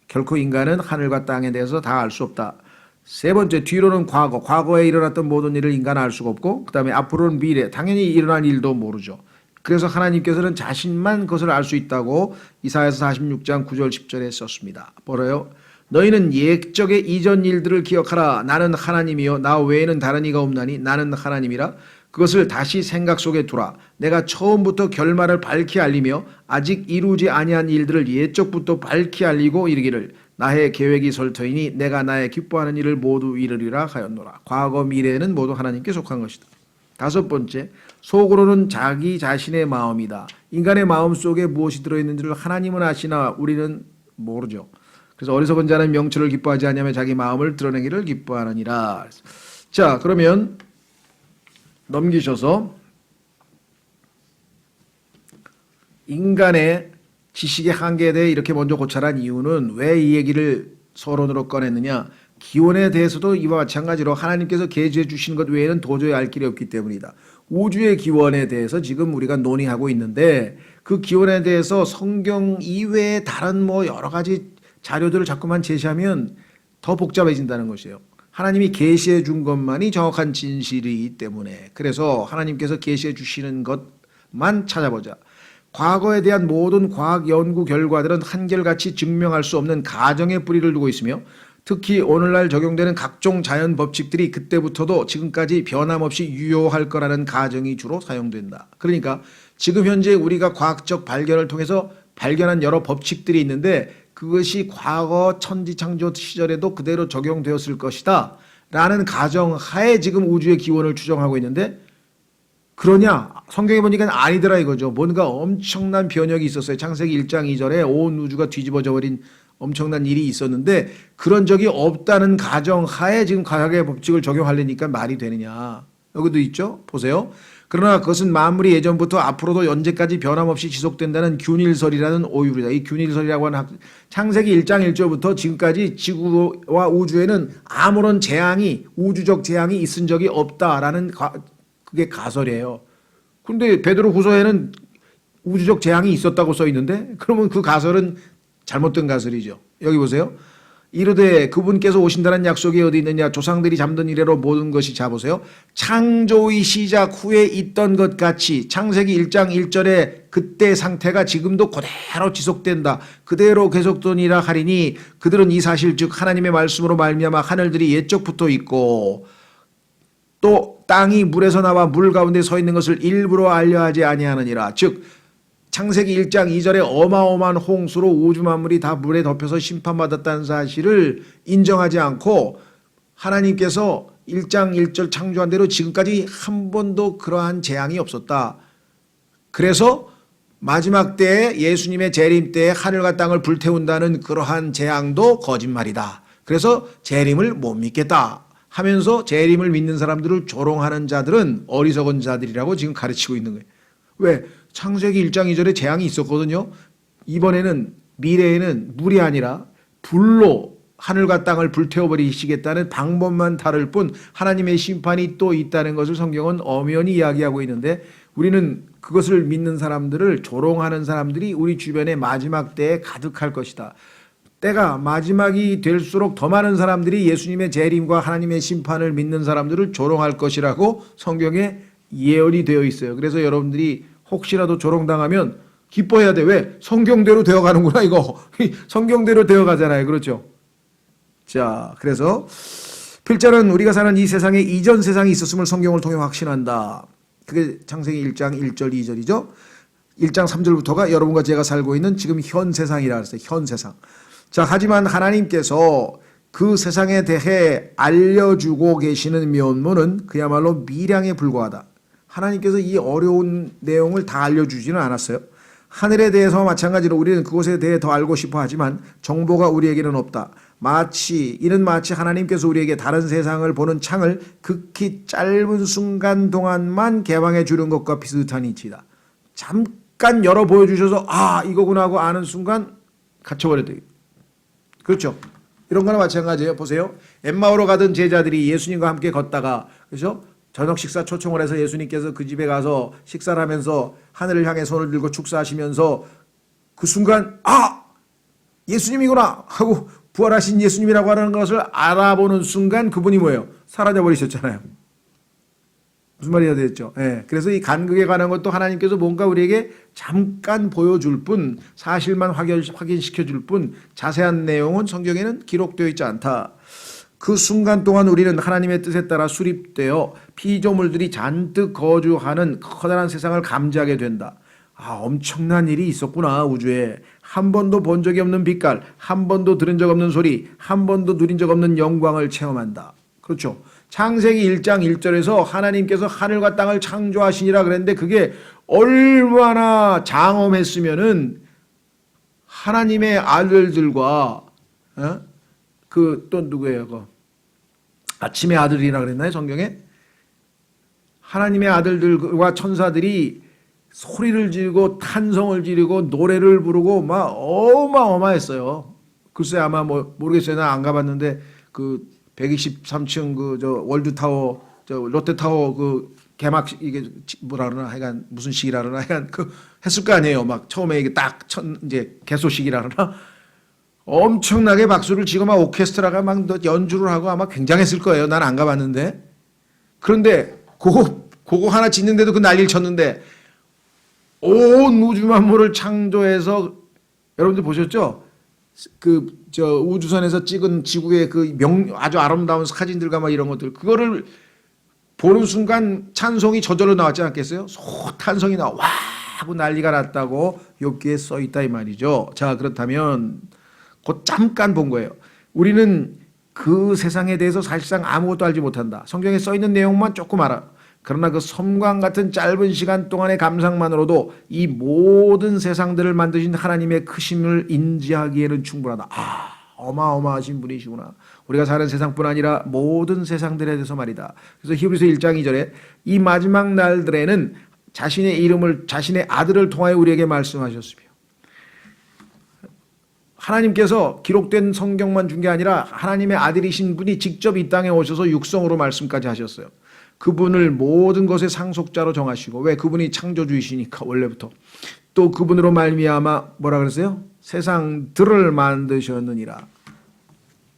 Speaker 1: 결코 인간은 하늘과 땅에 대해서 다 알 수 없다. 세 번째, 뒤로는 과거에 일어났던 모든 일을 인간은 알 수가 없고 그 다음에 앞으로는 미래, 당연히 일어날 일도 모르죠. 그래서 하나님께서는 자신만 그것을 알 수 있다고 이사야서 46장 9절 10절에 썼습니다. 보라요. 너희는 옛적의 이전 일들을 기억하라. 나는 하나님이요 나 외에는 다른 이가 없나니 나는 하나님이라. 그것을 다시 생각 속에 두라. 내가 처음부터 결말을 밝히 알리며 아직 이루지 아니한 일들을 옛적부터 밝히 알리고 이르기를 나의 계획이 설 터이니 내가 나의 기뻐하는 일을 모두 이루리라 하였노라. 과거 미래는 모두 하나님께 속한 것이다. 다섯 번째, 속으로는 자기 자신의 마음이다. 인간의 마음 속에 무엇이 들어있는지를 하나님은 아시나 우리는 모르죠. 그래서 어리석은 자는 명철을 기뻐하지 않으며 자기 마음을 드러내기를 기뻐하느니라. 자, 그러면 넘기셔서 인간의 지식의 한계에 대해 이렇게 먼저 고찰한 이유는 왜 이 얘기를 서론으로 꺼냈느냐. 기원에 대해서도 이와 마찬가지로 하나님께서 계시해 주신 것 외에는 도저히 알 길이 없기 때문이다. 우주의 기원에 대해서 지금 우리가 논의하고 있는데 그 기원에 대해서 성경 이외에 다른 뭐 여러 가지 자료들을 자꾸만 제시하면 더 복잡해진다는 것이에요. 하나님이 계시해 준 것만이 정확한 진실이기 때문에 그래서 하나님께서 계시해 주시는 것만 찾아보자. 과거에 대한 모든 과학 연구 결과들은 한결같이 증명할 수 없는 가정의 뿌리를 두고 있으며 특히 오늘날 적용되는 각종 자연 법칙들이 그때부터도 지금까지 변함없이 유효할 거라는 가정이 주로 사용된다. 그러니까 지금 현재 우리가 과학적 발견을 통해서 발견한 여러 법칙들이 있는데 그것이 과거 천지창조 시절에도 그대로 적용되었을 것이다 라는 가정하에 지금 우주의 기원을 추정하고 있는데 그러냐? 성경에 보니까 아니더라 이거죠. 뭔가 엄청난 변혁이 있었어요. 창세기 1장 2절에 온 우주가 뒤집어져 버린 엄청난 일이 있었는데 그런 적이 없다는 가정하에 지금 과학의 법칙을 적용하려니까 말이 되느냐. 여기도 있죠. 보세요. 그러나 그것은 만물이 예전부터 앞으로도 언제까지 변함없이 지속된다는 균일설이라는 오율이다. 이 균일설이라고 하는 창세기 1장 1절부터 지금까지 지구와 우주에는 아무런 재앙이 우주적 재앙이 있은 적이 없다라는 그게 가설이에요. 그런데 베드로후서에는 우주적 재앙이 있었다고 써 있는데 그러면 그 가설은 잘못된 가설이죠. 여기 보세요. 이르되 그분께서 오신다는 약속이 어디 있느냐. 조상들이 잠든 이래로 모든 것이 자 보세요. 창조의 시작 후에 있던 것 같이 창세기 1장 1절에 그때 상태가 지금도 그대로 지속된다. 그대로 계속되니라 하리니 그들은 이 사실 즉 하나님의 말씀으로 말미암아 하늘들이 옛적부터 있고 또 땅이 물에서 나와 물 가운데 서 있는 것을 일부러 알려하지 아니하느니라. 즉 창세기 1장 2절에 어마어마한 홍수로 우주 만물이 다 물에 덮여서 심판받았다는 사실을 인정하지 않고 하나님께서 1장 1절 창조한 대로 지금까지 한 번도 그러한 재앙이 없었다. 그래서 마지막 때에 예수님의 재림 때에 하늘과 땅을 불태운다는 그러한 재앙도 거짓말이다. 그래서 재림을 못 믿겠다 하면서 재림을 믿는 사람들을 조롱하는 자들은 어리석은 자들이라고 지금 가르치고 있는 거예요. 왜? 창세기 1장 2절에 재앙이 있었거든요. 이번에는 미래에는 물이 아니라 불로 하늘과 땅을 불태워버리시겠다는 방법만 다를 뿐 하나님의 심판이 또 있다는 것을 성경은 엄연히 이야기하고 있는데 우리는 그것을 믿는 사람들을 조롱하는 사람들이 우리 주변에 마지막 때에 가득할 것이다. 때가 마지막이 될수록 더 많은 사람들이 예수님의 재림과 하나님의 심판을 믿는 사람들을 조롱할 것이라고 성경에 예언이 되어 있어요. 그래서 여러분들이 혹시라도 조롱당하면 기뻐해야 돼. 왜? 성경대로 되어가는구나 이거. 성경대로 되어가잖아요. 그렇죠? 자, 그래서 필자는 우리가 사는 이 세상에 이전 세상이 있었음을 성경을 통해 확신한다. 그게 창세기 1장 1절 2절이죠. 1장 3절부터가 여러분과 제가 살고 있는 지금 현 세상이라 했어요. 현 세상. 자, 하지만 하나님께서 그 세상에 대해 알려주고 계시는 면모는 그야말로 미량에 불과하다. 하나님께서 이 어려운 내용을 다 알려주지는 않았어요. 하늘에 대해서 마찬가지로 우리는 그곳에 대해 더 알고 싶어 하지만 정보가 우리에게는 없다. 이는 마치 하나님께서 우리에게 다른 세상을 보는 창을 극히 짧은 순간 동안만 개방해 주는 것과 비슷한 이치다. 잠깐 열어 보여주셔서 이거구나 하고 아는 순간 갇혀버렸다. 그렇죠? 이런 거나 마찬가지예요. 보세요. 엠마오로 가던 제자들이 예수님과 함께 걷다가 그렇죠? 저녁 식사 초청을 해서 예수님께서 그 집에 가서 식사를 하면서 하늘을 향해 손을 들고 축사하시면서 그 순간 예수님이구나 하고 부활하신 예수님이라고 하는 것을 알아보는 순간 그분이 뭐예요? 사라져 버리셨잖아요. 무슨 말이야 되겠죠? 예. 그래서 이 간극에 관한 것도 하나님께서 뭔가 우리에게 잠깐 보여줄 뿐 사실만 확인시켜 줄 뿐 자세한 내용은 성경에는 기록되어 있지 않다. 그 순간 동안 우리는 하나님의 뜻에 따라 수립되어 피조물들이 잔뜩 거주하는 커다란 세상을 감지하게 된다. 엄청난 일이 있었구나. 우주에 한 번도 본 적이 없는 빛깔, 한 번도 들은 적 없는 소리, 한 번도 누린 적 없는 영광을 체험한다. 그렇죠. 창세기 1장 1절에서 하나님께서 하늘과 땅을 창조하시니라 그랬는데 그게 얼마나 장엄했으면은 하나님의 아들들과 또 누구예요? 아침의 아들이라 그랬나요? 성경에? 하나님의 아들들과 천사들이 소리를 지르고 탄성을 지르고 노래를 부르고 막 어마어마했어요. 글쎄 아마 모르겠어요. 나 안 가봤는데 그 123층 월드타워 롯데타워 그 개막 이게 뭐라 그러나 하여간 무슨 식이라 그러나 하여간 했을 거 아니에요. 막 처음에 이게 딱 이제 개소식이라 그러나 엄청나게 박수를 치고 막 오케스트라가 막 연주를 하고 아마 굉장했을 거예요. 난 안 가봤는데. 그런데 그거 하나 짓는데도 그 난리를 쳤는데 온 우주 만물을 창조해서 여러분들 보셨죠? 우주선에서 찍은 지구의 아주 아름다운 사진들과 막 이런 것들 그거를 보는 순간 찬송이 저절로 나왔지 않겠어요? 탄성이 나와 와 하고 난리가 났다고 욥기에 써 있다 이 말이죠. 자, 그렇다면 곧 잠깐 본 거예요. 우리는 그 세상에 대해서 사실상 아무것도 알지 못한다. 성경에 써 있는 내용만 조금 알아. 그러나 그 섬광 같은 짧은 시간 동안의 감상만으로도 이 모든 세상들을 만드신 하나님의 크심을 인지하기에는 충분하다. 어마어마하신 분이시구나. 우리가 사는 세상뿐 아니라 모든 세상들에 대해서 말이다. 그래서 히브리서 1장 2절에 이 마지막 날들에는 자신의 이름을 자신의 아들을 통하여 우리에게 말씀하셨으며 하나님께서 기록된 성경만 준 게 아니라 하나님의 아들이신 분이 직접 이 땅에 오셔서 육성으로 말씀까지 하셨어요. 그분을 모든 것의 상속자로 정하시고 왜 그분이 창조주이시니까 원래부터 또 그분으로 말미암아 뭐라 그랬어요? 세상들을 만드셨느니라.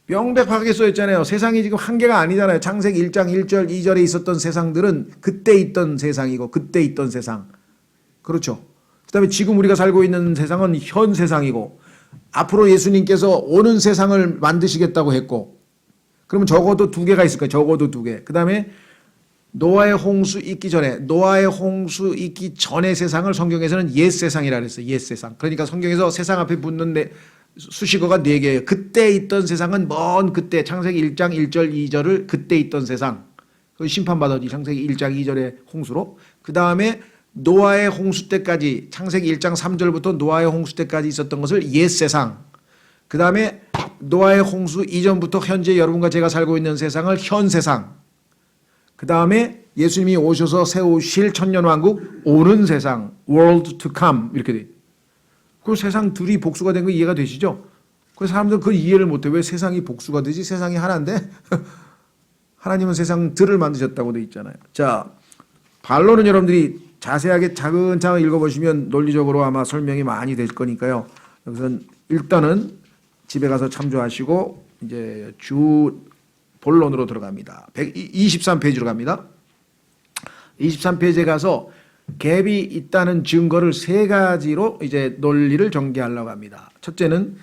Speaker 1: 명백하게 써있잖아요. 세상이 지금 한계가 아니잖아요. 창세기 1장 1절 2절에 있었던 세상들은 그때 있던 세상이고 그때 있던 세상. 그렇죠. 그 다음에 지금 우리가 살고 있는 세상은 현 세상이고 앞으로 예수님께서 오는 세상을 만드시겠다고 했고 그러면 적어도 두 개가 있을 거예요. 적어도 두 개. 그 다음에 노아의 홍수 있기 전의 세상을 성경에서는 옛 세상이라 그랬어요. 옛 세상. 그러니까 성경에서 세상 앞에 붙는 수식어가 4개예요. 그때 있던 세상은 먼 그때 창세기 1장 1절 2절을 그때 있던 세상. 심판받았지. 창세기 1장 2절의 홍수로. 그 다음에 노아의 홍수 때까지 창세기 1장 3절부터 노아의 홍수 때까지 있었던 것을 옛 세상. 그 다음에 노아의 홍수 이전부터 현재 여러분과 제가 살고 있는 세상을 현 세상. 그 다음에 예수님이 오셔서 세우실 천년왕국 오는 세상 world to come 이렇게 돼. 그 세상 둘이 복수가 된 거 이해가 되시죠? 그 사람들은 그걸 이해를 못해. 왜 세상이 복수가 되지? 세상이 하나인데 하나님은 세상들을 만드셨다고 돼 있잖아요. 자, 반론은 여러분들이 자세하게 차근차근 읽어보시면 논리적으로 아마 설명이 많이 될 거니까요. 여기서는 일단은 집에 가서 참조하시고 이제 주 본론으로 들어갑니다. 23페이지로 갑니다. 23페이지에 가서 갭이 있다는 증거를 3가지로 이제 논리를 전개하려고 합니다. 첫째는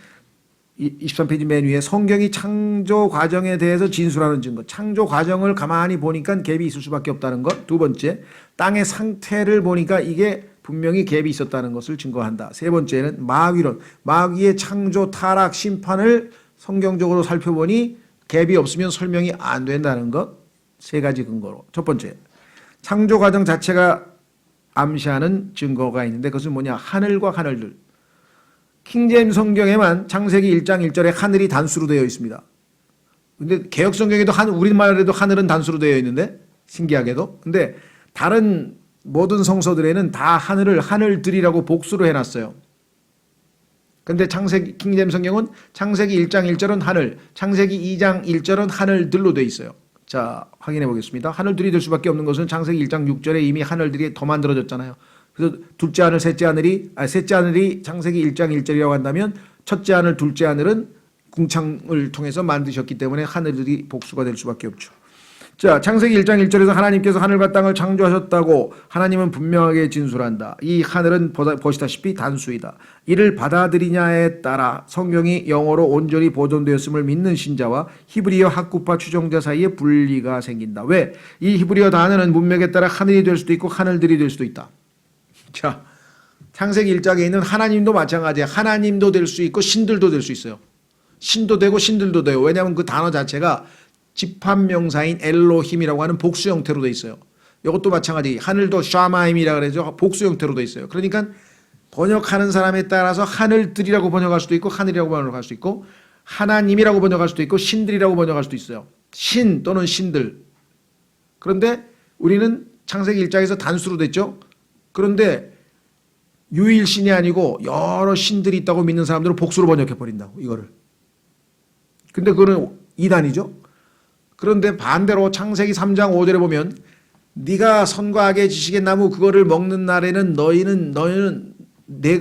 Speaker 1: 23페이지 맨 위에 성경이 창조 과정에 대해서 진술하는 증거. 창조 과정을 가만히 보니까 갭이 있을 수밖에 없다는 것. 두 번째, 땅의 상태를 보니까 이게 분명히 갭이 있었다는 것을 증거한다. 세 번째는 마귀론. 마귀의 창조, 타락, 심판을 성경적으로 살펴보니 갭이 없으면 설명이 안 된다는 것. 3가지 근거로. 첫 번째, 창조 과정 자체가 암시하는 증거가 있는데 그것은 뭐냐? 하늘과 하늘들. 킹제임스 성경에만 창세기 1장 1절에 하늘이 단수로 되어 있습니다. 근데 개혁 성경에도 우리말에도 하늘은 단수로 되어 있는데 신기하게도. 근데 다른 모든 성서들에는 다 하늘을 하늘들이라고 복수로 해놨어요. 근데 킹제임스 성경은 창세기 1장 1절은 하늘, 창세기 2장 1절은 하늘들로 되어 있어요. 자, 확인해 보겠습니다. 하늘들이 될 수밖에 없는 것은 창세기 1장 6절에 이미 하늘들이 더 만들어졌잖아요. 그래서 둘째 하늘, 셋째 하늘이 창세기 1장 1절이라고 한다면 첫째 하늘, 둘째 하늘은 궁창을 통해서 만드셨기 때문에 하늘들이 복수가 될 수밖에 없죠. 자, 창세기 1장 1절에서 하나님께서 하늘과 땅을 창조하셨다고 하나님은 분명하게 진술한다. 이 하늘은 보시다시피 단수이다. 이를 받아들이냐에 따라 성경이 영어로 온전히 보존되었음을 믿는 신자와 히브리어 학구파 추종자 사이에 분리가 생긴다. 왜? 이 히브리어 단어는 문맥에 따라 하늘이 될 수도 있고 하늘들이 될 수도 있다. 자, 창세기 1장에 있는 하나님도 마찬가지야. 하나님도 될 수 있고 신들도 될 수 있어요. 신도 되고 신들도 돼요. 왜냐하면 그 단어 자체가 집합명사인 엘로힘이라고 하는 복수 형태로 돼 있어요. 이것도 마찬가지. 하늘도 샤마임이라 그러죠. 복수 형태로 돼 있어요. 그러니까 번역하는 사람에 따라서 하늘들이라고 번역할 수도 있고 하늘이라고 번역할 수도 있고 하나님이라고 번역할 수도 있고 신들이라고 번역할 수도 있어요. 신 또는 신들. 그런데 우리는 창세기 1장에서 단수로 됐죠. 그런데 유일신이 아니고 여러 신들이 있다고 믿는 사람들은 복수로 번역해 버린다고 이거를. 근데 그거는 이단이죠. 그런데 반대로 창세기 3장 5절에 보면 네가 선과 악의 지식의 나무 그거를 먹는 날에는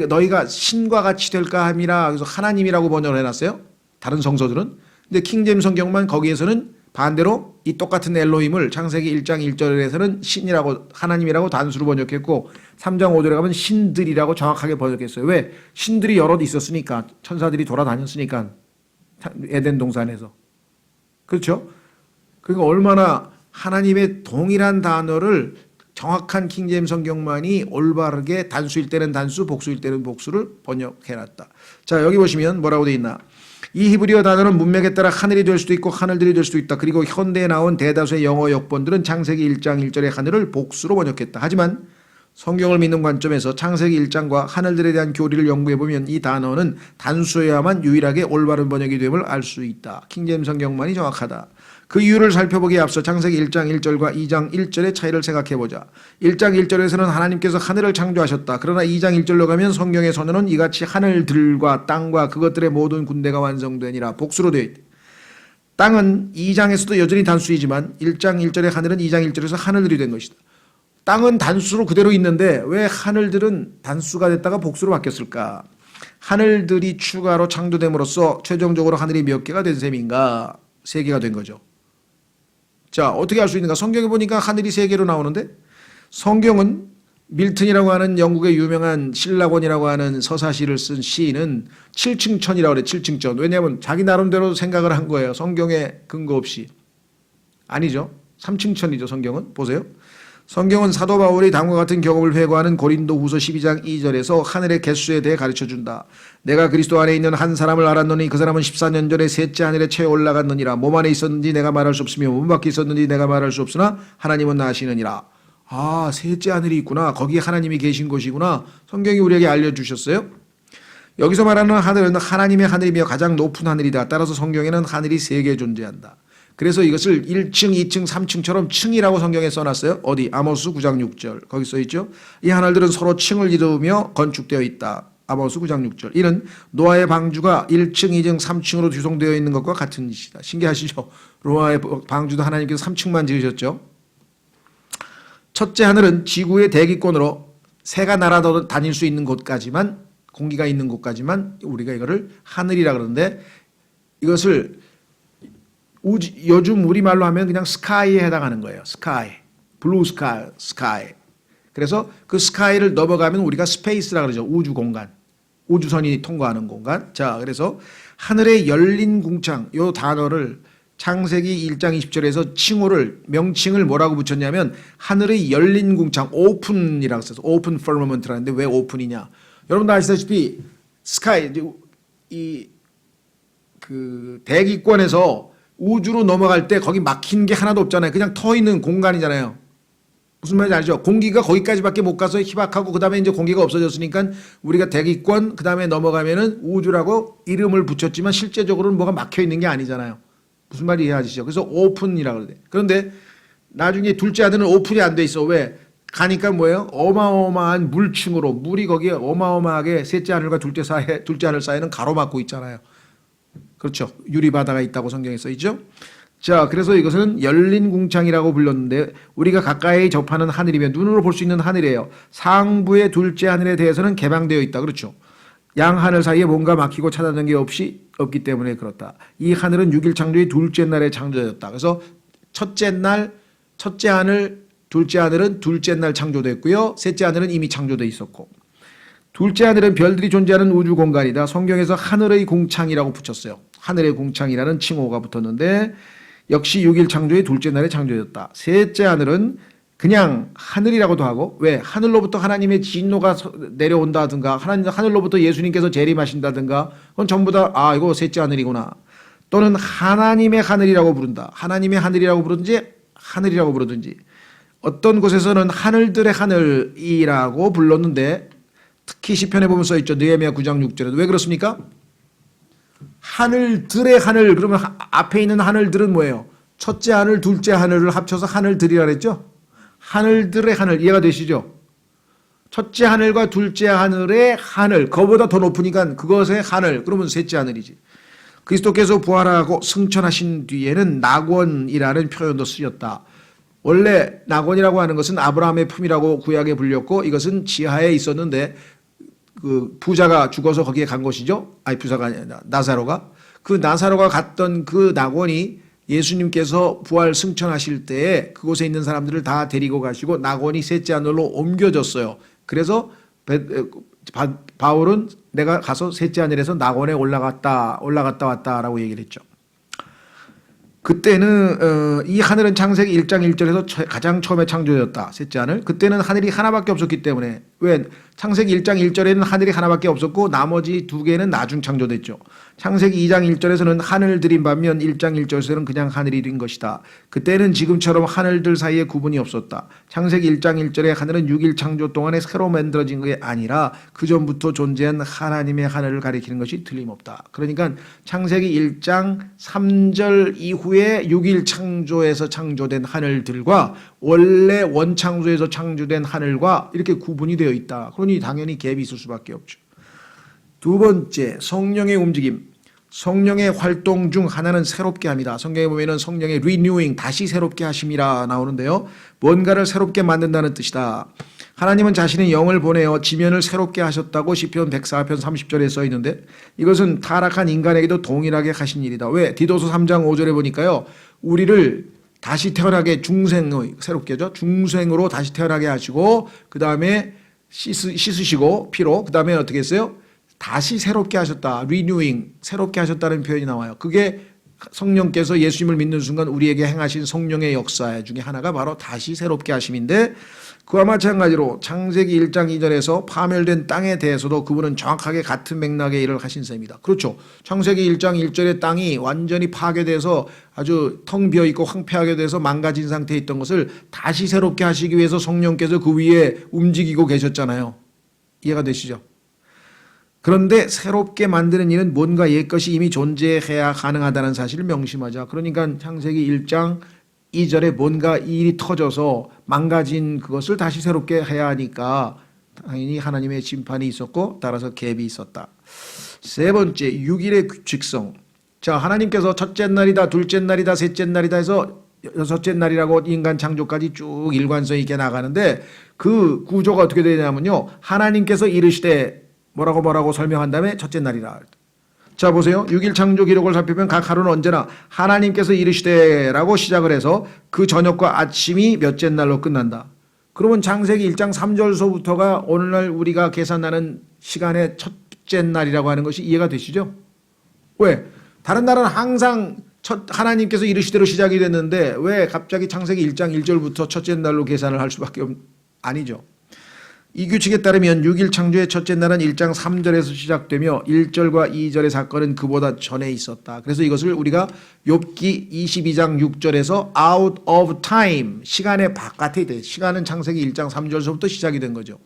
Speaker 1: 너희가 신과 같이 될까 함이라. 그래서 하나님이라고 번역을 해놨어요. 다른 성서들은. 근데 킹제임스 성경만 거기에서는 반대로 이 똑같은 엘로힘을 창세기 1장 1절에서는 신이라고 하나님이라고 단수로 번역했고 3장 5절에 가면 신들이라고 정확하게 번역했어요. 왜? 신들이 여럿 있었으니까. 천사들이 돌아다녔으니까. 에덴 동산에서. 그렇죠? 그러니까 얼마나 하나님의 동일한 단어를 정확한 킹제임스 성경만이 올바르게 단수일 때는 단수, 복수일 때는 복수를 번역해놨다. 자, 여기 보시면 뭐라고 돼 있나? 이 히브리어 단어는 문맥에 따라 하늘이 될 수도 있고 하늘들이 될 수도 있다. 그리고 현대에 나온 대다수의 영어 역본들은 창세기 1장 1절의 하늘을 복수로 번역했다. 하지만 성경을 믿는 관점에서 창세기 1장과 하늘들에 대한 교리를 연구해보면 이 단어는 단수여야만 유일하게 올바른 번역이 됨을 알 수 있다. 킹제임 성경만이 정확하다. 그 이유를 살펴보기에 앞서 창세기 1장 1절과 2장 1절의 차이를 생각해보자. 1장 1절에서는 하나님께서 하늘을 창조하셨다. 그러나 2장 1절로 가면 성경의 선언은 이같이 하늘들과 땅과 그것들의 모든 군대가 완성되니라 복수로 되어 있다. 땅은 2장에서도 여전히 단수이지만 1장 1절의 하늘은 2장 1절에서 하늘들이 된 것이다. 땅은 단수로 그대로 있는데 왜 하늘들은 단수가 됐다가 복수로 바뀌었을까? 하늘들이 추가로 창조됨으로써 최종적으로 하늘이 몇 개가 된 셈인가? 3개가 된 거죠. 자, 어떻게 알 수 있는가? 성경에 보니까 하늘이 3개로 나오는데 성경은 밀턴이라고 하는 영국의 유명한 신라곤이라고 하는 서사시를 쓴 시인은 7층천이라고 그래. 7층천. 왜냐하면 자기 나름대로 생각을 한 거예요. 성경에 근거 없이. 아니죠. 3층천이죠. 성경은. 보세요. 성경은 사도 바울이 다음과 같은 경험을 회고하는 고린도후서 12장 2절에서 하늘의 개수에 대해 가르쳐준다. 내가 그리스도 안에 있는 한 사람을 알았노니 그 사람은 14년 전에 셋째 하늘에 채 올라갔느니라. 몸 안에 있었는지 내가 말할 수 없으며 몸 밖에 있었는지 내가 말할 수 없으나 하나님은 아시느니라. 아, 셋째 하늘이 있구나. 거기에 하나님이 계신 곳이구나. 성경이 우리에게 알려주셨어요. 여기서 말하는 하늘은 하나님의 하늘이며 가장 높은 하늘이다. 따라서 성경에는 하늘이 3개 존재한다. 그래서 이것을 1층, 2층, 3층처럼 층이라고 성경에 써놨어요. 어디? 아모스 9장 6절. 거기 써있죠. 이 하늘들은 서로 층을 이루며 건축되어 있다. 아모스 9장 6절. 이는 노아의 방주가 1층, 2층, 3층으로 구성되어 있는 것과 같은 짓이다. 신기하시죠? 노아의 방주도 하나님께서 3층만 지으셨죠. 첫째 하늘은 지구의 대기권으로 새가 날아 다닐 수 있는 곳까지만, 공기가 있는 곳까지만 우리가 이거를 하늘이라 그러는데, 이것을 요즘 우리말로 하면 그냥 스카이에 해당하는 거예요. 스카이. 블루 스카이. 그래서 그 스카이를 넘어가면 우리가 스페이스라 그러죠. 우주 공간. 우주선이 통과하는 공간. 자, 그래서 하늘의 열린 궁창, 요 단어를 창세기 1장 20절에서 칭호를, 명칭을 뭐라고 붙였냐면 하늘의 열린 궁창, 오픈이라고 써서 오픈 퍼머먼트라는데 왜 오픈이냐? 여러분도 아시다시피 스카이, 그 대기권에서 우주로 넘어갈 때 거기 막힌 게 하나도 없잖아요. 그냥 터 있는 공간이잖아요. 무슨 말인지 알죠? 공기가 거기까지밖에 못 가서 희박하고 그 다음에 이제 공기가 없어졌으니까 우리가 대기권 그 다음에 넘어가면은 우주라고 이름을 붙였지만 실제적으로는 뭐가 막혀 있는 게 아니잖아요. 무슨 말이 이해하시죠? 그래서 오픈이라고 그러대. 그런데 나중에 둘째 아들은 오픈이 안 돼 있어. 왜? 가니까 뭐예요? 어마어마한 물층으로 물이 거기에 어마어마하게 셋째 하늘과 둘째 하늘 사이에는 가로막고 있잖아요. 그렇죠. 유리바다가 있다고 성경에 써있죠. 자, 그래서 이것은 열린 궁창이라고 불렀는데 우리가 가까이 접하는 하늘이면 눈으로 볼 수 있는 하늘이에요. 상부의 둘째 하늘에 대해서는 개방되어 있다. 그렇죠. 양 하늘 사이에 뭔가 막히고 차단된 게 없기 때문에 그렇다. 이 하늘은 6일 창조의 둘째 날에 창조되었다. 그래서 첫째 하늘, 둘째 하늘은 둘째 날 창조됐고요. 셋째 하늘은 이미 창조되어 있었고. 둘째 하늘은 별들이 존재하는 우주 공간이다. 성경에서 하늘의 궁창이라고 붙였어요. 하늘의 궁창이라는 칭호가 붙었는데 역시 6일 창조의 둘째 날에 창조되었다. 셋째 하늘은 그냥 하늘이라고도 하고, 왜? 하늘로부터 하나님의 진노가 내려온다든가 하늘로부터 예수님께서 재림하신다든가 그건 전부 다 이거 셋째 하늘이구나. 또는 하나님의 하늘이라고 부른다. 하나님의 하늘이라고 부르든지 하늘이라고 부르든지. 어떤 곳에서는 하늘들의 하늘이라고 불렀는데 특히 시편에 보면 써있죠. 느헤미야 9장 6절에도. 왜 그렇습니까? 하늘들의 하늘, 그러면 앞에 있는 하늘들은 뭐예요? 첫째 하늘, 둘째 하늘을 합쳐서 하늘들이라 그랬죠? 하늘들의 하늘, 이해가 되시죠? 첫째 하늘과 둘째 하늘의 하늘, 그거보다 더 높으니까 그것의 하늘, 그러면 셋째 하늘이지. 그리스도께서 부활하고 승천하신 뒤에는 낙원이라는 표현도 쓰였다. 원래 낙원이라고 하는 것은 아브라함의 품이라고 구약에 불렸고 이것은 지하에 있었는데 그 부자가 죽어서 거기에 간 것이죠. 부자가 아니라 나사로가. 그 나사로가 갔던 그 낙원이 예수님께서 부활 승천하실 때에 그곳에 있는 사람들을 다 데리고 가시고 낙원이 셋째 하늘로 옮겨졌어요. 그래서 바울은 내가 가서 셋째 하늘에서 낙원에 올라갔다 왔다라고 얘기를 했죠. 그때는 이 하늘은 창세기 1장 1절에서 가장 처음에 창조되었다. 셋째 하늘. 그때는 하늘이 하나밖에 없었기 때문에 왜? 창세기 1장 1절에는 하늘이 하나밖에 없었고 나머지 두 개는 나중 창조됐죠. 창세기 2장 1절에서는 하늘들인 반면 1장 1절에서는 그냥 하늘이 된 것이다. 그때는 지금처럼 하늘들 사이에 구분이 없었다. 창세기 1장 1절에 하늘은 6일 창조 동안에 새로 만들어진 게 아니라 그 전부터 존재한 하나님의 하늘을 가리키는 것이 틀림없다. 그러니까 창세기 1장 3절 이후에 6일 창조에서 창조된 하늘들과 원래 원창조에서 창조된 하늘과 이렇게 구분이 되어 있다. 그러니 당연히 갭이 있을 수밖에 없죠. 두 번째, 성령의 움직임. 성령의 활동 중 하나는 새롭게 합니다. 성경에 보면은 성령의 renewing, 다시 새롭게 하심이라 나오는데요. 뭔가를 새롭게 만든다는 뜻이다. 하나님은 자신의 영을 보내어 지면을 새롭게 하셨다고 시편 104편 30절에 써 있는데 이것은 타락한 인간에게도 동일하게 하신 일이다. 왜? 디도서 3장 5절에 보니까요. 우리를 다시 태어나게 새롭게죠. 중생으로 다시 태어나게 하시고 그 다음에 씻으시고 피로 그 다음에 어떻게 했어요? 다시 새롭게 하셨다. renewing, 새롭게 하셨다는 표현이 나와요. 그게 성령께서 예수님을 믿는 순간 우리에게 행하신 성령의 역사 중에 하나가 바로 다시 새롭게 하심인데 그와 마찬가지로 창세기 1장 2절에서 파멸된 땅에 대해서도 그분은 정확하게 같은 맥락의 일을 하신 셈입니다. 그렇죠. 창세기 1장 1절의 땅이 완전히 파괴돼서 아주 텅 비어있고 황폐하게 돼서 망가진 상태에 있던 것을 다시 새롭게 하시기 위해서 성령께서 그 위에 움직이고 계셨잖아요. 이해가 되시죠? 그런데 새롭게 만드는 일은 뭔가 옛것이 이미 존재해야 가능하다는 사실을 명심하자. 그러니까 창세기 1장 2절에 뭔가 일이 터져서 망가진 그것을 다시 새롭게 해야 하니까 당연히 하나님의 심판이 있었고 따라서 갭이 있었다. 세 번째, 6일의 규칙성. 자, 하나님께서 첫째 날이다, 둘째 날이다, 셋째 날이다 해서 여섯째 날이라고 인간 창조까지 쭉 일관성 있게 나가는데 그 구조가 어떻게 되냐면요. 하나님께서 이르시되 뭐라고 설명한 다음에 첫째 날이라. 자, 보세요. 6일 창조 기록을 살펴보면 각 하루는 언제나 하나님께서 이르시되라고 시작을 해서 그 저녁과 아침이 몇째 날로 끝난다. 그러면 창세기 1장 3절서부터가 오늘날 우리가 계산하는 시간의 첫째 날이라고 하는 것이 이해가 되시죠? 왜? 다른 날은 항상 하나님께서 이르시대로 시작이 됐는데 왜 갑자기 창세기 1장 1절부터 첫째 날로 계산을 할 수밖에 아니죠. 이 규칙에 따르면 6일 창조의 첫째 날은 1장 3절에서 시작되며 1절과 2절의 사건은 그보다 전에 있었다. 그래서 이것을 우리가 욥기 22장 6절에서 out of time, 시간의 바깥에 돼. 시간은 창세기 1장 3절서부터 시작이 된 거죠.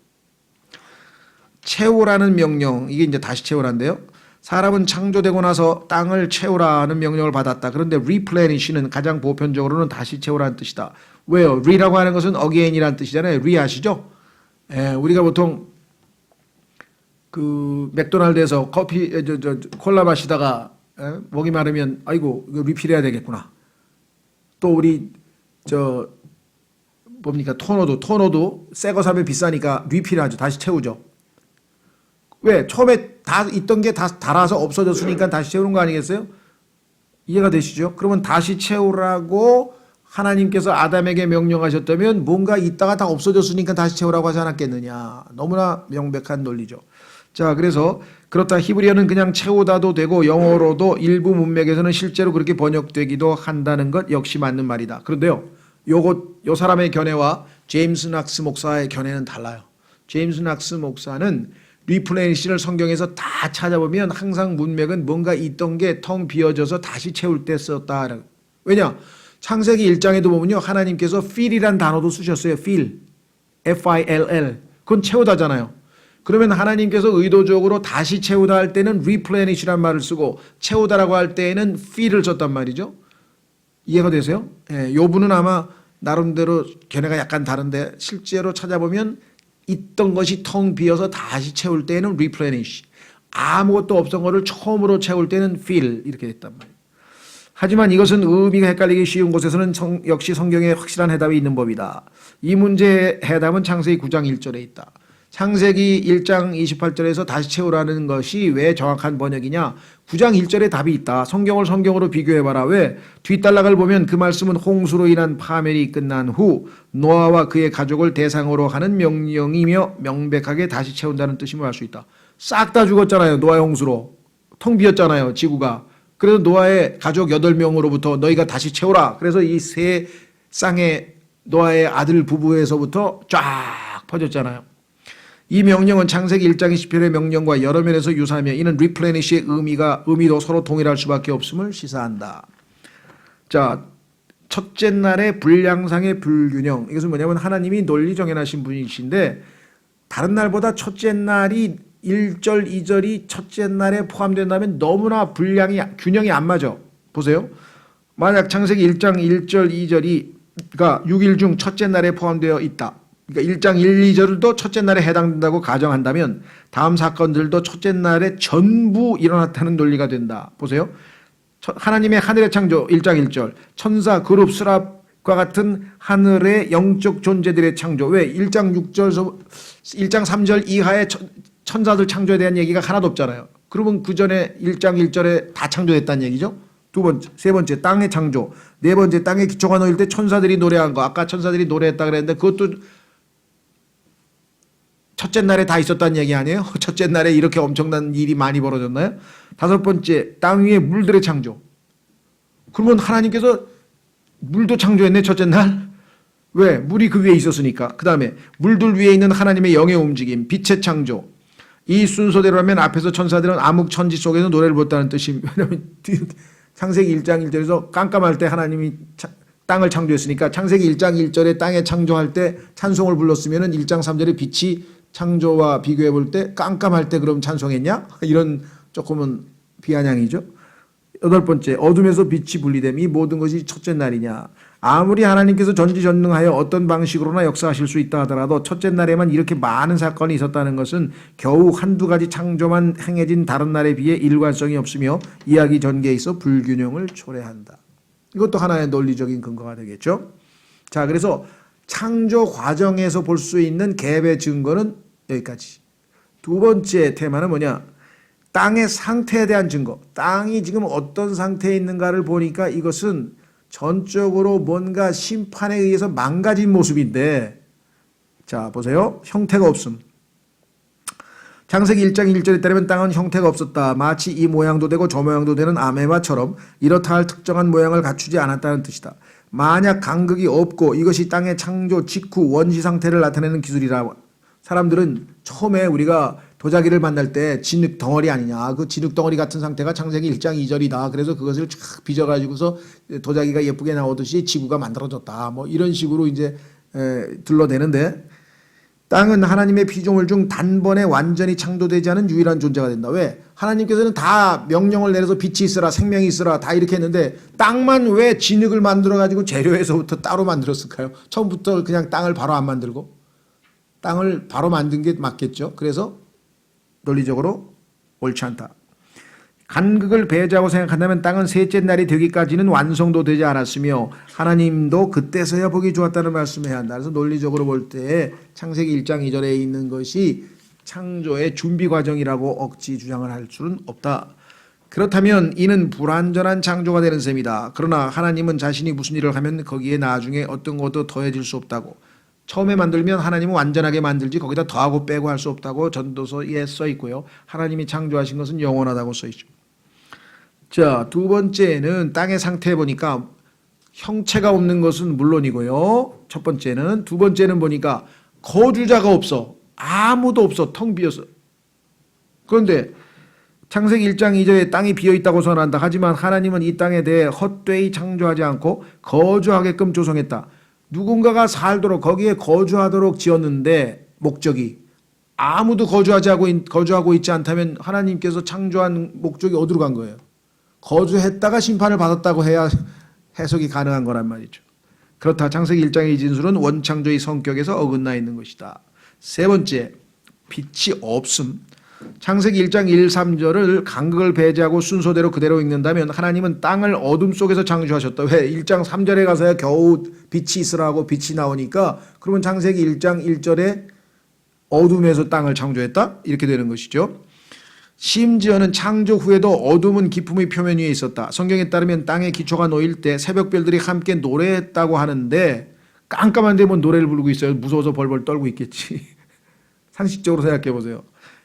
Speaker 1: 채우라는 명령, 이게 이제 다시 채우라인데요. 사람은 창조되고 나서 땅을 채우라는 명령을 받았다. 그런데 replenish는 가장 보편적으로는 다시 채우라는 뜻이다. 왜요? re라고 하는 것은 again이라는 뜻이잖아요. re 아시죠? 우리가 보통 그 맥도날드에서 콜라 마시다가 목이 마르면 아이고 이거 리필해야 되겠구나. 또 우리 토너도 새 거 사면 비싸니까 리필하죠. 다시 채우죠. 왜? 처음에 다 있던 게 다 닳아서 없어졌으니까 다시 채우는 거 아니겠어요? 이해가 되시죠? 그러면 다시 채우라고 하나님께서 아담에게 명령하셨다면 뭔가 있다가 다 없어졌으니까 다시 채우라고 하지 않았겠느냐. 너무나 명백한 논리죠. 자, 그래서 그렇다 히브리어는 그냥 채우다도 되고 영어로도 일부 문맥에서는 실제로 그렇게 번역되기도 한다는 것 역시 맞는 말이다. 그런데요, 요 사람의 견해와 제임스 낙스 목사의 견해는 달라요. 제임스 낙스 목사는 리플레니시를 성경에서 다 찾아보면 항상 문맥은 뭔가 있던 게 텅 비어져서 다시 채울 때 썼다. 왜냐? 창세기 1장에도 보면요. 하나님께서 fill이란 단어도 쓰셨어요. fill. F-I-L-L. 그건 채우다잖아요. 그러면 하나님께서 의도적으로 다시 채우다 할 때는 replenish란 말을 쓰고 채우다라고 할 때에는 fill을 썼단 말이죠. 이해가 되세요? 예, 요 분은 아마 나름대로 견해가 약간 다른데 실제로 찾아보면 있던 것이 텅 비어서 다시 채울 때에는 replenish. 아무것도 없던 거를 처음으로 채울 때는 fill. 이렇게 됐단 말이에요. 하지만 이것은 의미가 헷갈리기 쉬운 곳에서는 역시 성경에 확실한 해답이 있는 법이다. 이 문제의 해답은 창세기 9장 1절에 있다. 창세기 1장 28절에서 다시 채우라는 것이 왜 정확한 번역이냐? 9장 1절에 답이 있다. 성경을 성경으로 비교해봐라. 왜? 뒷단락을 보면 그 말씀은 홍수로 인한 파멸이 끝난 후 노아와 그의 가족을 대상으로 하는 명령이며 명백하게 다시 채운다는 뜻임을 알 수 있다. 싹 다 죽었잖아요. 노아의 홍수로. 텅 비었잖아요. 지구가. 그래서 노아의 가족 8명으로부터 너희가 다시 채우라. 그래서 이 세 쌍의 노아의 아들 부부에서부터 쫙 퍼졌잖아요. 이 명령은 창세기 1장 20절의 명령과 여러 면에서 유사하며 이는 replenish의 의미도 서로 동일할 수밖에 없음을 시사한다. 자, 첫째 날의 분량상의 불균형. 이것은 뭐냐면 하나님이 논리 정해하신 분이신데 다른 날보다 첫째 날이 1절, 2절이 첫째 날에 포함된다면 너무나 균형이 안 맞아. 보세요. 만약 창세기 1장 1절, 2절이 그러니까 6일 중 첫째 날에 포함되어 있다. 그러니까 1장 1, 2절도 첫째 날에 해당된다고 가정한다면 다음 사건들도 첫째 날에 전부 일어났다는 논리가 된다. 보세요. 하나님의 하늘의 창조 1장 1절 천사, 그룹, 스랍과 같은 하늘의 영적 존재들의 창조. 왜? 1장 6절에서 1장 3절 이하의 천사들 창조에 대한 얘기가 하나도 없잖아요. 그러면 그 전에 1장 1절에 다 창조됐다는 얘기죠. 두 번째, 세 번째 땅의 창조. 네 번째 땅의 기초가 놓일 때 천사들이 노래한 거. 아까 천사들이 노래했다 그랬는데 그것도 첫째 날에 다 있었다는 얘기 아니에요? 첫째 날에 이렇게 엄청난 일이 많이 벌어졌나요? 다섯 번째, 땅 위에 물들의 창조. 그러면 하나님께서 물도 창조했네, 첫째 날? 왜? 물이 그 위에 있었으니까. 그 다음에 물들 위에 있는 하나님의 영의 움직임, 빛의 창조. 이 순서대로라면 앞에서 천사들은 암흑 천지 속에서 노래를 부렀다는 뜻이, 왜냐면 창세기 1장 1절에서 깜깜할 때 하나님이 땅을 창조했으니까 창세기 1장 1절에 땅에 창조할 때 찬송을 불렀으면 1장 3절에 빛이 창조와 비교해 볼 때 깜깜할 때 그럼 찬송했냐? 이런 조금은 비아냥이죠. 여덟 번째, 어둠에서 빛이 분리됨. 이 모든 것이 첫째 날이냐? 아무리 하나님께서 전지전능하여 어떤 방식으로나 역사하실 수 있다 하더라도 첫째 날에만 이렇게 많은 사건이 있었다는 것은 겨우 한두 가지 창조만 행해진 다른 날에 비해 일관성이 없으며 이야기 전개에 있어 불균형을 초래한다. 이것도 하나의 논리적인 근거가 되겠죠. 자, 그래서 창조 과정에서 볼 수 있는 갭의 증거는 여기까지. 두 번째 테마는 뭐냐? 땅의 상태에 대한 증거. 땅이 지금 어떤 상태에 있는가를 보니까 이것은 전적으로 뭔가 심판에 의해서 망가진 모습인데, 자, 보세요. 형태가 없음. 창세기 1장 1절에 따르면 땅은 형태가 없었다. 마치 이 모양도 되고 저 모양도 되는 아메바처럼 이렇다 할 특정한 모양을 갖추지 않았다는 뜻이다. 만약 간극이 없고 이것이 땅의 창조 직후 원시 상태를 나타내는 기술이라 사람들은 처음에 우리가 도자기를 만날 때 진흙 덩어리 아니냐. 그 진흙 덩어리 같은 상태가 창세기 1장 2절이다. 그래서 그것을 쫙 빚어가지고서 도자기가 예쁘게 나오듯이 지구가 만들어졌다. 뭐 이런 식으로 이제 둘러대는데 땅은 하나님의 피조물 중 단번에 완전히 창조되지 않은 유일한 존재가 된다. 왜? 하나님께서는 다 명령을 내려서 빛이 있으라, 생명이 있으라 다 이렇게 했는데 땅만 왜 진흙을 만들어가지고 재료에서부터 따로 만들었을까요? 처음부터 그냥 땅을 바로 안 만들고 땅을 바로 만든 게 맞겠죠. 그래서 논리적으로 옳지 않다. 간극을 배제하고 생각한다면 땅은 셋째 날이 되기까지는 완성도 되지 않았으며 하나님도 그때서야 보기 좋았다는 말씀을 해야 한다. 그래서 논리적으로 볼 때 창세기 1장 2절에 있는 것이 창조의 준비 과정이라고 억지 주장을 할 수는 없다. 그렇다면 이는 불완전한 창조가 되는 셈이다. 그러나 하나님은 자신이 무슨 일을 하면 거기에 나중에 어떤 것도 더해질 수 없다고. 처음에 만들면 하나님은 완전하게 만들지 거기다 더하고 빼고 할 수 없다고 전도서에 써 있고요. 하나님이 창조하신 것은 영원하다고 써 있죠. 자, 두 번째는 땅의 상태에 보니까 형체가 없는 것은 물론이고요. 첫 번째는. 두 번째는 보니까 거주자가 없어. 아무도 없어. 텅 비었어. 그런데 창세기 1장 2절에 땅이 비어있다고 선언한다. 하지만 하나님은 이 땅에 대해 헛되이 창조하지 않고 거주하게끔 조성했다. 누군가가 살도록 거기에 거주하도록 지었는데 목적이 아무도 거주하고 있지 않다면 하나님께서 창조한 목적이 어디로 간 거예요? 거주했다가 심판을 받았다고 해야 해석이 가능한 거란 말이죠. 그렇다. 창세기 1장의 진술은 원창조의 성격에서 어긋나 있는 것이다. 세 번째, 빛이 없음. 창세기 1장 1, 3절을 간극을 배제하고 순서대로 그대로 읽는다면 하나님은 땅을 어둠 속에서 창조하셨다. 왜? 1장 3절에 가서야 겨우 빛이 있으라고 빛이 나오니까 그러면 창세기 1장 1절에 어둠에서 땅을 창조했다? 이렇게 되는 것이죠. 심지어는 창조 후에도 어둠은 기품의 표면 위에 있었다. 성경에 따르면 땅의 기초가 놓일 때 새벽별들이 함께 노래했다고 하는데 깜깜한데 뭐 노래를 부르고 있어요. 무서워서 벌벌 떨고 있겠지. 상식적으로 생각해 보세요.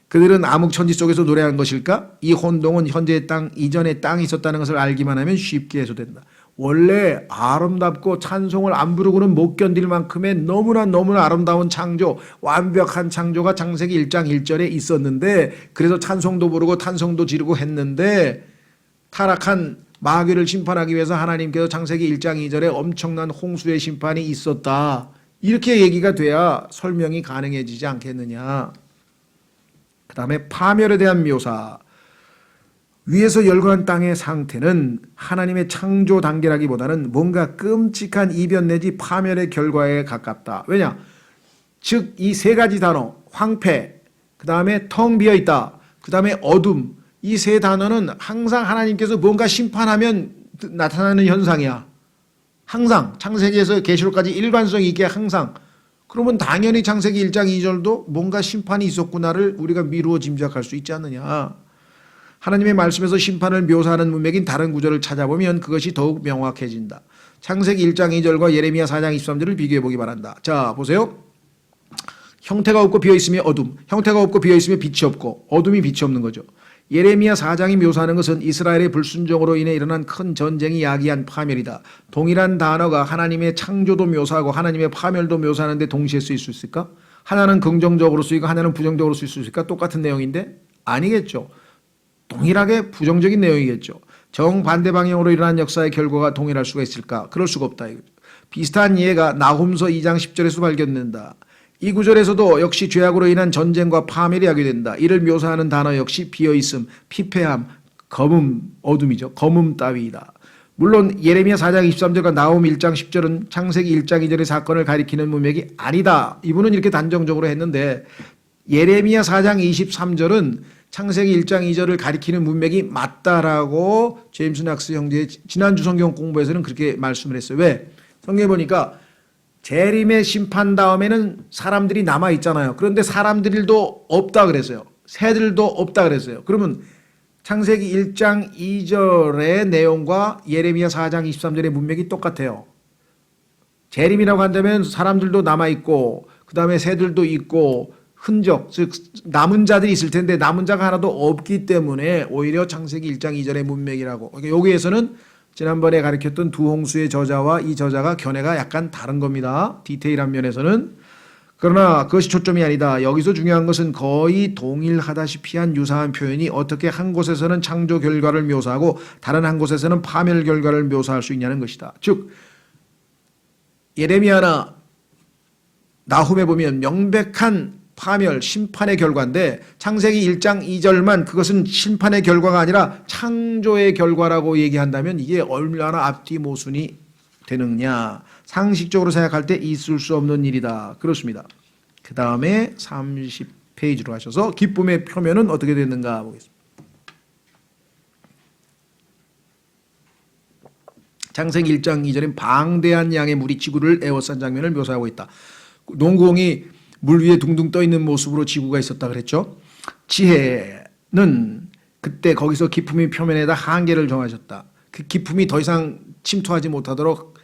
Speaker 1: 그들은 암흑천지 속에서 노래한 것일까? 이 혼동은 현재의 땅 이전에 땅이 있었다는 것을 알기만 하면 쉽게 해소된다. 원래 아름답고 찬송을 안 부르고는 못 견딜 만큼의 너무나 아름다운 창조, 완벽한 창조가 창세기 1장 1절에 있었는데, 그래서 찬송도 부르고 탄성도 지르고 했는데, 타락한 마귀를 심판하기 위해서 하나님께서 창세기 1장 2절에 엄청난 홍수의 심판이 있었다. 이렇게 얘기가 돼야 설명이 가능해지지 않겠느냐. 그 다음에 파멸에 대한 묘사. 위에서 열거한 땅의 상태는 하나님의 창조 단계라기보다는 뭔가 끔찍한 이변 내지 파멸의 결과에 가깝다. 왜냐? 즉 이 세 가지 단어, 황폐, 그 다음에 텅 비어있다, 그 다음에 어둠, 이 세 단어는 항상 하나님께서 뭔가 심판하면 나타나는 현상이야. 항상 창세기에서 계시록까지 일관성 있게 항상. 그러면 당연히 창세기 1장 2절도 뭔가 심판이 있었구나를 우리가 미루어 짐작할 수 있지 않느냐. 하나님의 말씀에서 심판을 묘사하는 문맥인 다른 구절을 찾아보면 그것이 더욱 명확해진다. 창세기 1장 2절과 예레미야 4장 23절을 비교해 보기 바란다. 자, 보세요. 형태가 없고 비어있으며 어둠, 형태가 없고 비어있으며 빛이 없고 어둠이 빛이 없는 거죠. 예레미야 4장이 묘사하는 것은 이스라엘의 불순종으로 인해 일어난 큰 전쟁이 야기한 파멸이다. 동일한 단어가 하나님의 창조도 묘사하고 하나님의 파멸도 묘사하는데 동시에 쓰일 수 있을까? 하나는 긍정적으로 쓰이고 하나는 부정적으로 쓰일 수 있을까? 똑같은 내용인데? 아니겠죠. 동일하게 부정적인 내용이겠죠. 정반대 방향으로 일어난 역사의 결과가 동일할 수가 있을까? 그럴 수가 없다. 비슷한 예가 나훔서 2장 10절에서 발견된다. 이 구절에서도 역시 죄악으로 인한 전쟁과 파멸이 야기된다. 이를 묘사하는 단어 역시 비어있음, 피폐함, 검음, 어둠이죠. 검음 따위이다. 물론 예레미야 4장 23절과 나훔 1장 10절은 창세기 1장 2절의 사건을 가리키는 문맥이 아니다. 이분은 이렇게 단정적으로 했는데 예레미야 4장 23절은 창세기 1장 2절을 가리키는 문맥이 맞다라고 제임스 낙스 형제의 지난주 성경 공부에서는 그렇게 말씀을 했어요. 왜? 성경에 보니까 재림의 심판 다음에는 사람들이 남아 있잖아요. 그런데 사람들도 없다 그랬어요. 새들도 없다 그랬어요. 그러면 창세기 1장 2절의 내용과 예레미야 4장 23절의 문맥이 똑같아요. 재림이라고 한다면 사람들도 남아 있고 그 다음에 새들도 있고 흔적, 즉 남은 자들이 있을 텐데 남은 자가 하나도 없기 때문에 오히려 창세기 1장 2절의 문맥이라고. 여기에서는 지난번에 가르쳤던 두 홍수의 저자와 이 저자가 견해가 약간 다른 겁니다. 디테일한 면에서는. 그러나 그것이 초점이 아니다. 여기서 중요한 것은 거의 동일하다시피 한 유사한 표현이 어떻게 한 곳에서는 창조 결과를 묘사하고 다른 한 곳에서는 파멸 결과를 묘사할 수 있냐는 것이다. 즉 예레미야나 나훔에 보면 명백한 파멸, 심판의 결과인데 창세기 1장 2절만 그것은 심판의 결과가 아니라 창조의 결과라고 얘기한다면 이게 얼마나 앞뒤 모순이 되느냐. 상식적으로 생각할 때 있을 수 없는 일이다. 그렇습니다. 그 다음에 30페이지로 하셔서 기쁨의 표면은 어떻게 됐는가 보겠습니다. 창세기 1장 2절엔 방대한 양의 물이 지구를 에워싼 장면을 묘사하고 있다. 농구공이 물 위에 둥둥 떠 있는 모습으로 지구가 있었다 그랬죠. 지혜는 그때 거기서 기품의 표면에다 한계를 정하셨다. 그 기품이 더 이상 침투하지 못하도록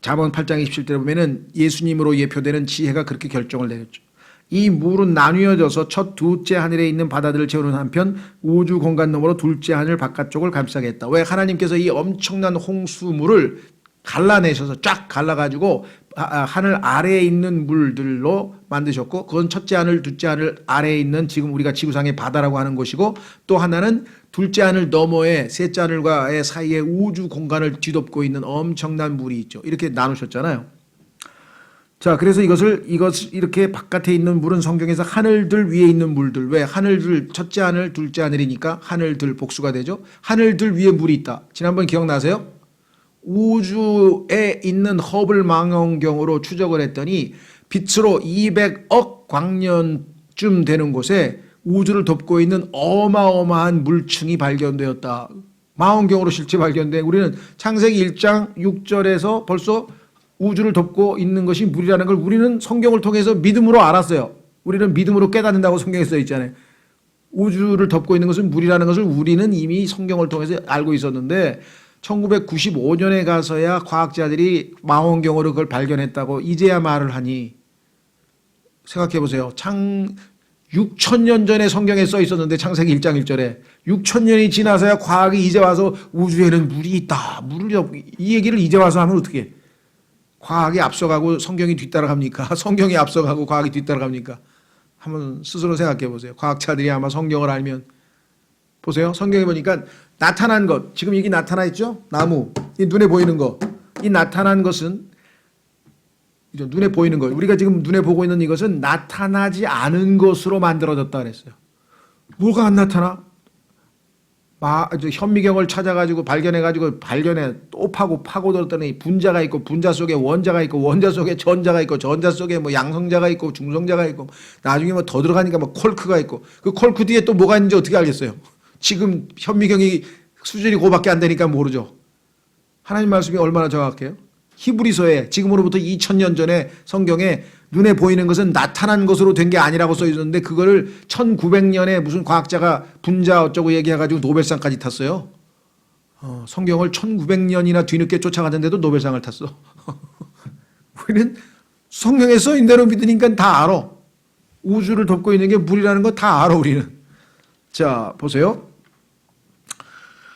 Speaker 1: 잠언 8장 27절에 보면은 예수님으로 예표되는 지혜가 그렇게 결정을 내렸죠. 이 물은 나뉘어져서 첫 둘째 하늘에 있는 바다들을 채우는 한편 우주 공간 너머로 둘째 하늘 바깥쪽을 감싸게 했다. 왜? 하나님께서 이 엄청난 홍수물을 갈라내셔서 쫙 갈라가지고 하늘 아래에 있는 물들로 만드셨고 그건 첫째 하늘, 둘째 하늘 아래에 있는 지금 우리가 지구상의 바다라고 하는 곳이고 또 하나는 둘째 하늘 너머에 셋째 하늘과의 사이에 우주 공간을 뒤덮고 있는 엄청난 물이 있죠. 이렇게 나누셨잖아요. 자, 그래서 이것을 이렇게 바깥에 있는 물은 성경에서 하늘들 위에 있는 물들. 왜? 하늘들, 첫째 하늘, 둘째 하늘이니까 하늘들 복수가 되죠. 하늘들 위에 물이 있다. 지난번 기억나세요? 우주에 있는 허블 망원경으로 추적을 했더니 빛으로 200억 광년쯤 되는 곳에 우주를 덮고 있는 어마어마한 물층이 발견되었다. 망원경으로 실제 발견된 우리는 창세기 1장 6절에서 벌써 우주를 덮고 있는 것이 물이라는 걸 우리는 성경을 통해서 믿음으로 알았어요. 우리는 믿음으로 깨닫는다고 성경에 써 있잖아요. 우주를 덮고 있는 것은 물이라는 것을 우리는 이미 성경을 통해서 알고 있었는데 1995년에 가서야 과학자들이 망원경으로 그걸 발견했다고 이제야 말을 하니 생각해 보세요. 6,000년 전에 성경에 써 있었는데 창세기 1장 1절에 6,000년이 지나서야 과학이 이제 와서 우주에는 물이 있다. 이 얘기를 이제 와서 하면 어떻게 해? 과학이 앞서가고 성경이 뒤따라갑니까? 성경이 앞서가고 과학이 뒤따라갑니까? 한번 스스로 생각해 보세요. 과학자들이 아마 성경을 알면 보세요. 성경에 보니까 나타난 것, 지금 이게 나타나 있죠? 나무, 이 눈에 보이는 것. 이 나타난 것은 눈에 보이는 것. 우리가 지금 눈에 보고 있는 이것은 나타나지 않은 것으로 만들어졌다 그랬어요. 뭐가 안 나타나? 현미경을 찾아가지고 발견해 또 파고들었더니 분자가 있고 분자 속에 원자가 있고 원자 속에 전자가 있고 전자 속에 뭐 양성자가 있고 중성자가 있고 나중에 뭐 더 들어가니까 뭐 콜크가 있고 그 콜크 뒤에 또 뭐가 있는지 어떻게 알겠어요? 지금 현미경이 수준이 그거밖에 안 되니까 모르죠. 하나님 말씀이 얼마나 정확해요? 히브리서에 지금으로부터 2000년 전에 성경에 눈에 보이는 것은 나타난 것으로 된 게 아니라고 써 있었는데 그거를 1900년에 무슨 과학자가 분자 어쩌고 얘기해가지고 노벨상까지 탔어요. 성경을 1900년이나 뒤늦게 쫓아갔는데도 노벨상을 탔어. 우리는 성경에 써 있는 대로 믿으니까 다 알아. 우주를 덮고 있는 게 물이라는 거 다 알아 우리는. 자 보세요.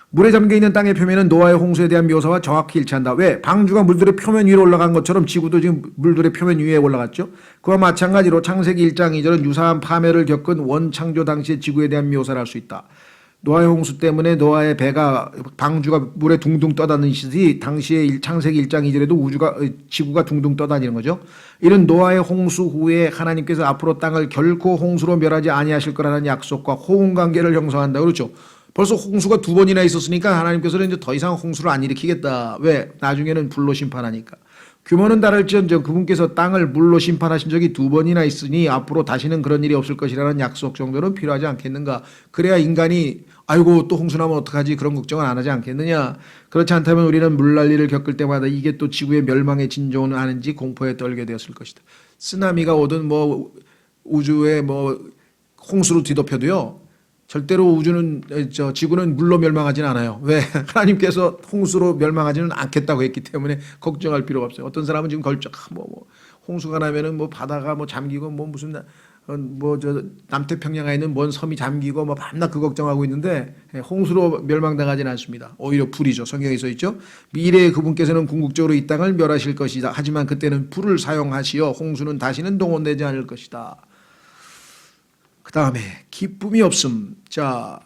Speaker 1: 물에 잠겨있는 땅의 표면은 노아의 홍수에 대한 묘사와 정확히 일치한다. 왜? 방주가 물들의 표면 위로 올라간 것처럼 지구도 지금 물들의 표면 위에 올라갔죠. 그와 마찬가지로 창세기 1장 2절은 유사한 파멸을 겪은 원창조 당시의 지구에 대한 묘사를 할 수 있다. 노아의 홍수 때문에 노아의 배가 방주가 물에 둥둥 떠다니듯이 당시의 창세기 1장 2절에도 지구가 둥둥 떠다니는 거죠. 이는 노아의 홍수 후에 하나님께서 앞으로 땅을 결코 홍수로 멸하지 아니하실 거라는 약속과 호응 관계를 형성한다. 그렇죠. 벌써 홍수가 2번이나 있었으니까 하나님께서는 이제 더 이상 홍수를 안 일으키겠다. 왜? 나중에는 불로 심판하니까. 규모는 다를지언정 그분께서 땅을 물로 심판하신 적이 2번이나 있으니 앞으로 다시는 그런 일이 없을 것이라는 약속 정도는 필요하지 않겠는가. 그래야 인간이 아이고 또 홍수 나면 어떡하지 그런 걱정은 안 하지 않겠느냐. 그렇지 않다면 우리는 물난리를 겪을 때마다 이게 또 지구의 멸망의 진종은 아닌지 공포에 떨게 되었을 것이다. 쓰나미가 오든 뭐 우주에 뭐 홍수로 뒤덮여도요. 절대로 지구는 물로 멸망하지는 않아요. 왜? 하나님께서 홍수로 멸망하지는 않겠다고 했기 때문에 걱정할 필요가 없어요. 어떤 사람은 지금 홍수가 나면은 뭐 바다가 뭐 잠기고 뭐 무슨 남태평양에 있는 먼 섬이 잠기고 뭐 밤낮 그 걱정하고 있는데 홍수로 멸망당하지는 않습니다. 오히려 불이죠. 성경에 써 있죠. 미래의 그분께서는 궁극적으로 이 땅을 멸하실 것이다. 하지만 그때는 불을 사용하시어 홍수는 다시는 동원되지 않을 것이다. 그 다음에 기쁨이 없음. 자,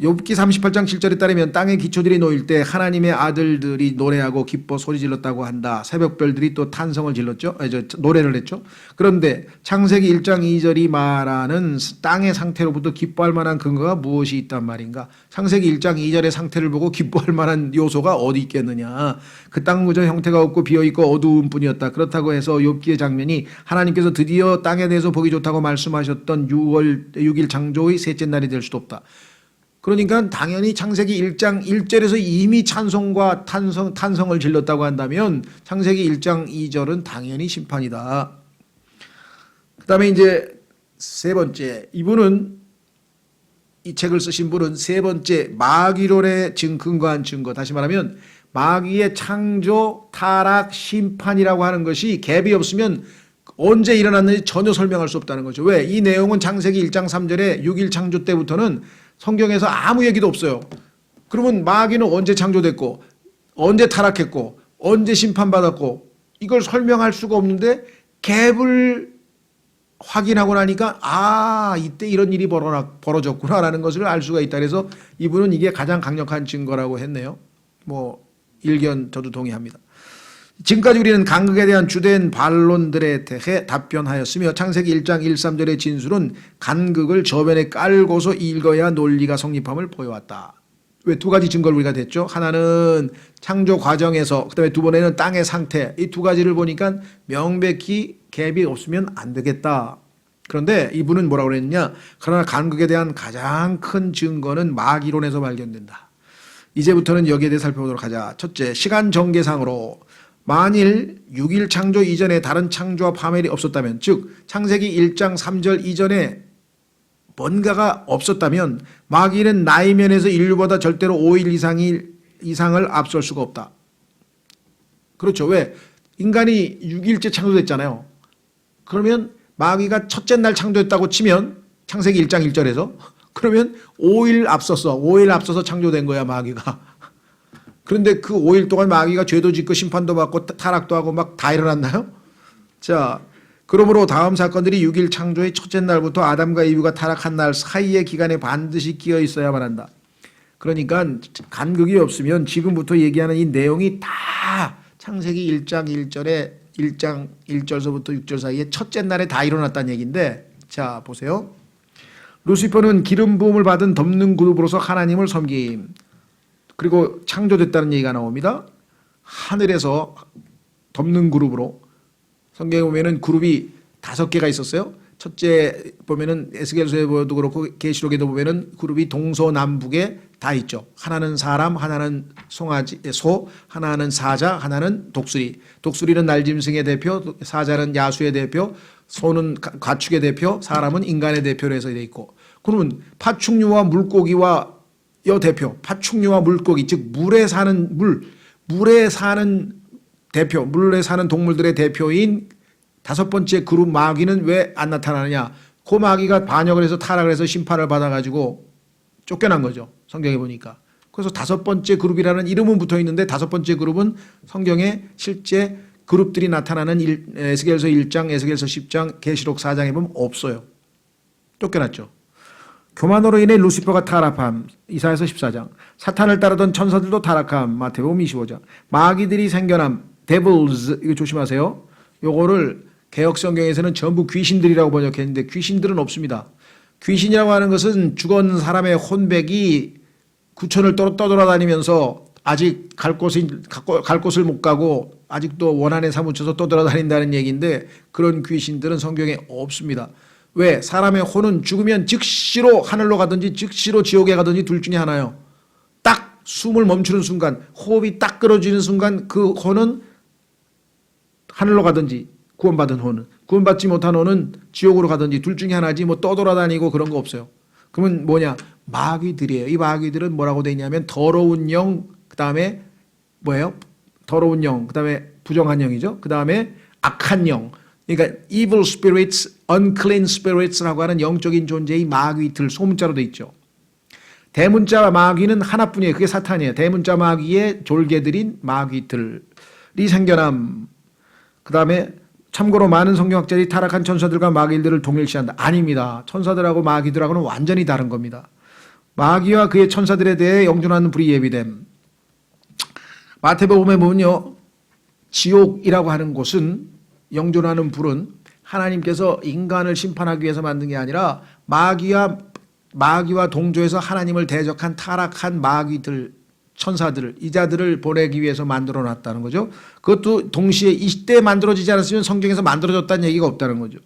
Speaker 1: 욥기 38장 7절에 따르면 땅의 기초들이 놓일 때 하나님의 아들들이 노래하고 기뻐 소리 질렀다고 한다. 새벽별들이 또 탄성을 질렀죠. 노래를 했죠. 그런데 창세기 1장 2절이 말하는 땅의 상태로부터 기뻐할 만한 근거가 무엇이 있단 말인가. 창세기 1장 2절의 상태를 보고 기뻐할 만한 요소가 어디 있겠느냐. 그 땅 그저 형태가 없고 비어있고 어두운 뿐이었다. 그렇다고 해서 욥기의 장면이 하나님께서 드디어 땅에 대해서 보기 좋다고 말씀하셨던 6일 창조의 셋째 날이 될 수도 없다. 그러니까 당연히 창세기 1장 1절에서 이미 찬송과 탄성을 질렀다고 한다면 창세기 1장 2절은 당연히 심판이다. 그 다음에 이제 세 번째, 이분은 이 책을 쓰신 분은 세 번째 마귀론에 근거한 증거, 다시 말하면 마귀의 창조, 타락, 심판이라고 하는 것이 갭이 없으면 언제 일어났는지 전혀 설명할 수 없다는 거죠. 왜? 이 내용은 창세기 1장 3절에 6일 창조 때부터는 성경에서 아무 얘기도 없어요. 그러면 마귀는 언제 창조됐고 언제 타락했고 언제 심판받았고 이걸 설명할 수가 없는데 갭을 확인하고 나니까 이때 이런 일이 벌어졌구나라는 것을 알 수가 있다. 그래서 이분은 이게 가장 강력한 증거라고 했네요. 뭐 일견 저도 동의합니다. 지금까지 우리는 간극에 대한 주된 반론들에 대해 답변하였으며 창세기 1장 1, 3절의 진술은 간극을 저변에 깔고서 읽어야 논리가 성립함을 보여왔다. 왜? 두 가지 증거를 우리가 댔죠. 하나는 창조 과정에서, 그 다음에 두 번에는 땅의 상태. 이 두 가지를 보니까 명백히 갭이 없으면 안 되겠다. 그런데 이분은 뭐라고 그랬느냐. 그러나 간극에 대한 가장 큰 증거는 마귀론에서 발견된다. 이제부터는 여기에 대해 살펴보도록 하자. 첫째, 시간 전개상으로 만일 6일 창조 이전에 다른 창조와 파멸이 없었다면, 즉 창세기 1장 3절 이전에 뭔가가 없었다면 마귀는 나의 면에서 인류보다 절대로 5일 이상을 앞설 수가 없다. 그렇죠. 왜? 인간이 6일째 창조됐잖아요. 그러면 마귀가 첫째 날 창조했다고 치면 창세기 1장 1절에서 그러면 5일 앞서서 창조된 거야 마귀가. 그런데 그 5일 동안 마귀가 죄도 짓고 심판도 받고 타락도 하고 막 다 일어났나요? 자, 그러므로 다음 사건들이 6일 창조의 첫째 날부터 아담과 이브가 타락한 날 사이의 기간에 반드시 끼어 있어야만 한다. 그러니까 간극이 없으면 지금부터 얘기하는 이 내용이 다 창세기 1장 1절서부터 6절 사이에 첫째 날에 다 일어났다는 얘기인데, 자 보세요. 루시퍼는 기름 부음을 받은 덮는 그룹으로서 하나님을 섬김. 그리고 창조됐다는 얘기가 나옵니다. 하늘에서 덮는 그룹으로. 성경에 보면은 그룹이 5개가 있었어요. 첫째 보면은 에스겔서에도 그렇고 계시록에도 보면은 그룹이 동서남북에 다 있죠. 하나는 사람, 하나는 송아지, 소, 하나는 사자, 하나는 독수리. 독수리는 날짐승의 대표, 사자는 야수의 대표, 소는 가축의 대표, 사람은 인간의 대표로 해서 돼 있고. 그러면 파충류와 물고기와 대표, 파충류와 물고기, 즉 물에 사는 대표, 물에 사는 동물들의 대표인 5번째 그룹 마귀는 왜 안 나타나느냐? 그 마귀가 반역을 해서 타락을 해서 심판을 받아가지고 쫓겨난 거죠. 성경에 보니까. 그래서 5번째 그룹이라는 이름은 붙어 있는데 5번째 그룹은 성경에 실제 그룹들이 나타나는 에스겔서 1장, 에스겔서 10장, 계시록 4장에 보면 없어요. 쫓겨났죠. 교만으로 인해 루시퍼가 타락함, 이사야서 14장. 사탄을 따르던 천사들도 타락함, 마태복음 25장. 마귀들이 생겨남, devils, 이거 조심하세요. 요거를 개역 성경에서는 전부 귀신들이라고 번역했는데 귀신들은 없습니다. 귀신이라고 하는 것은 죽은 사람의 혼백이 구천을 떠돌아다니면서 아직 갈 곳을 못 가고 아직도 원한에 사무쳐서 떠돌아다닌다는 얘기인데, 그런 귀신들은 성경에 없습니다. 왜? 사람의 혼은 죽으면 즉시로 하늘로 가든지 즉시로 지옥에 가든지 둘 중에 하나요. 딱 숨을 멈추는 순간, 호흡이 딱 끊어지는 순간 그 혼은 하늘로 가든지, 구원받은 혼은, 구원받지 못한 혼은 지옥으로 가든지 둘 중에 하나지 뭐 떠돌아다니고 그런 거 없어요. 그러면 뭐냐? 마귀들이에요. 이 마귀들은 뭐라고 돼 있냐면 더러운 영, 그 다음에 뭐예요? 더러운 영, 그 다음에 부정한 영이죠. 그 다음에 악한 영. 그러니까 evil spirits, unclean spirits라고 하는 영적인 존재의 마귀들, 소문자로 돼 있죠. 대문자 마귀는 하나뿐이에요. 그게 사탄이에요. 대문자 마귀의 졸개들인 마귀들이 생겨남. 그 다음에 참고로 많은 성경학자들이 타락한 천사들과 마귀들을 동일시한다. 아닙니다. 천사들하고 마귀들하고는 완전히 다른 겁니다. 마귀와 그의 천사들에 대해 영존하는 불이 예비됨. 마태복음에 보면요, 지옥이라고 하는 곳은, 영존하는 불은 하나님께서 인간을 심판하기 위해서 만든 게 아니라 마귀와 동조해서 하나님을 대적한 타락한 마귀들, 천사들을, 이자들을 보내기 위해서 만들어 놨다는 거죠. 그것도 동시에 이때 만들어지지 않았으면 성경에서 만들어졌다는 얘기가 없다는 거죠.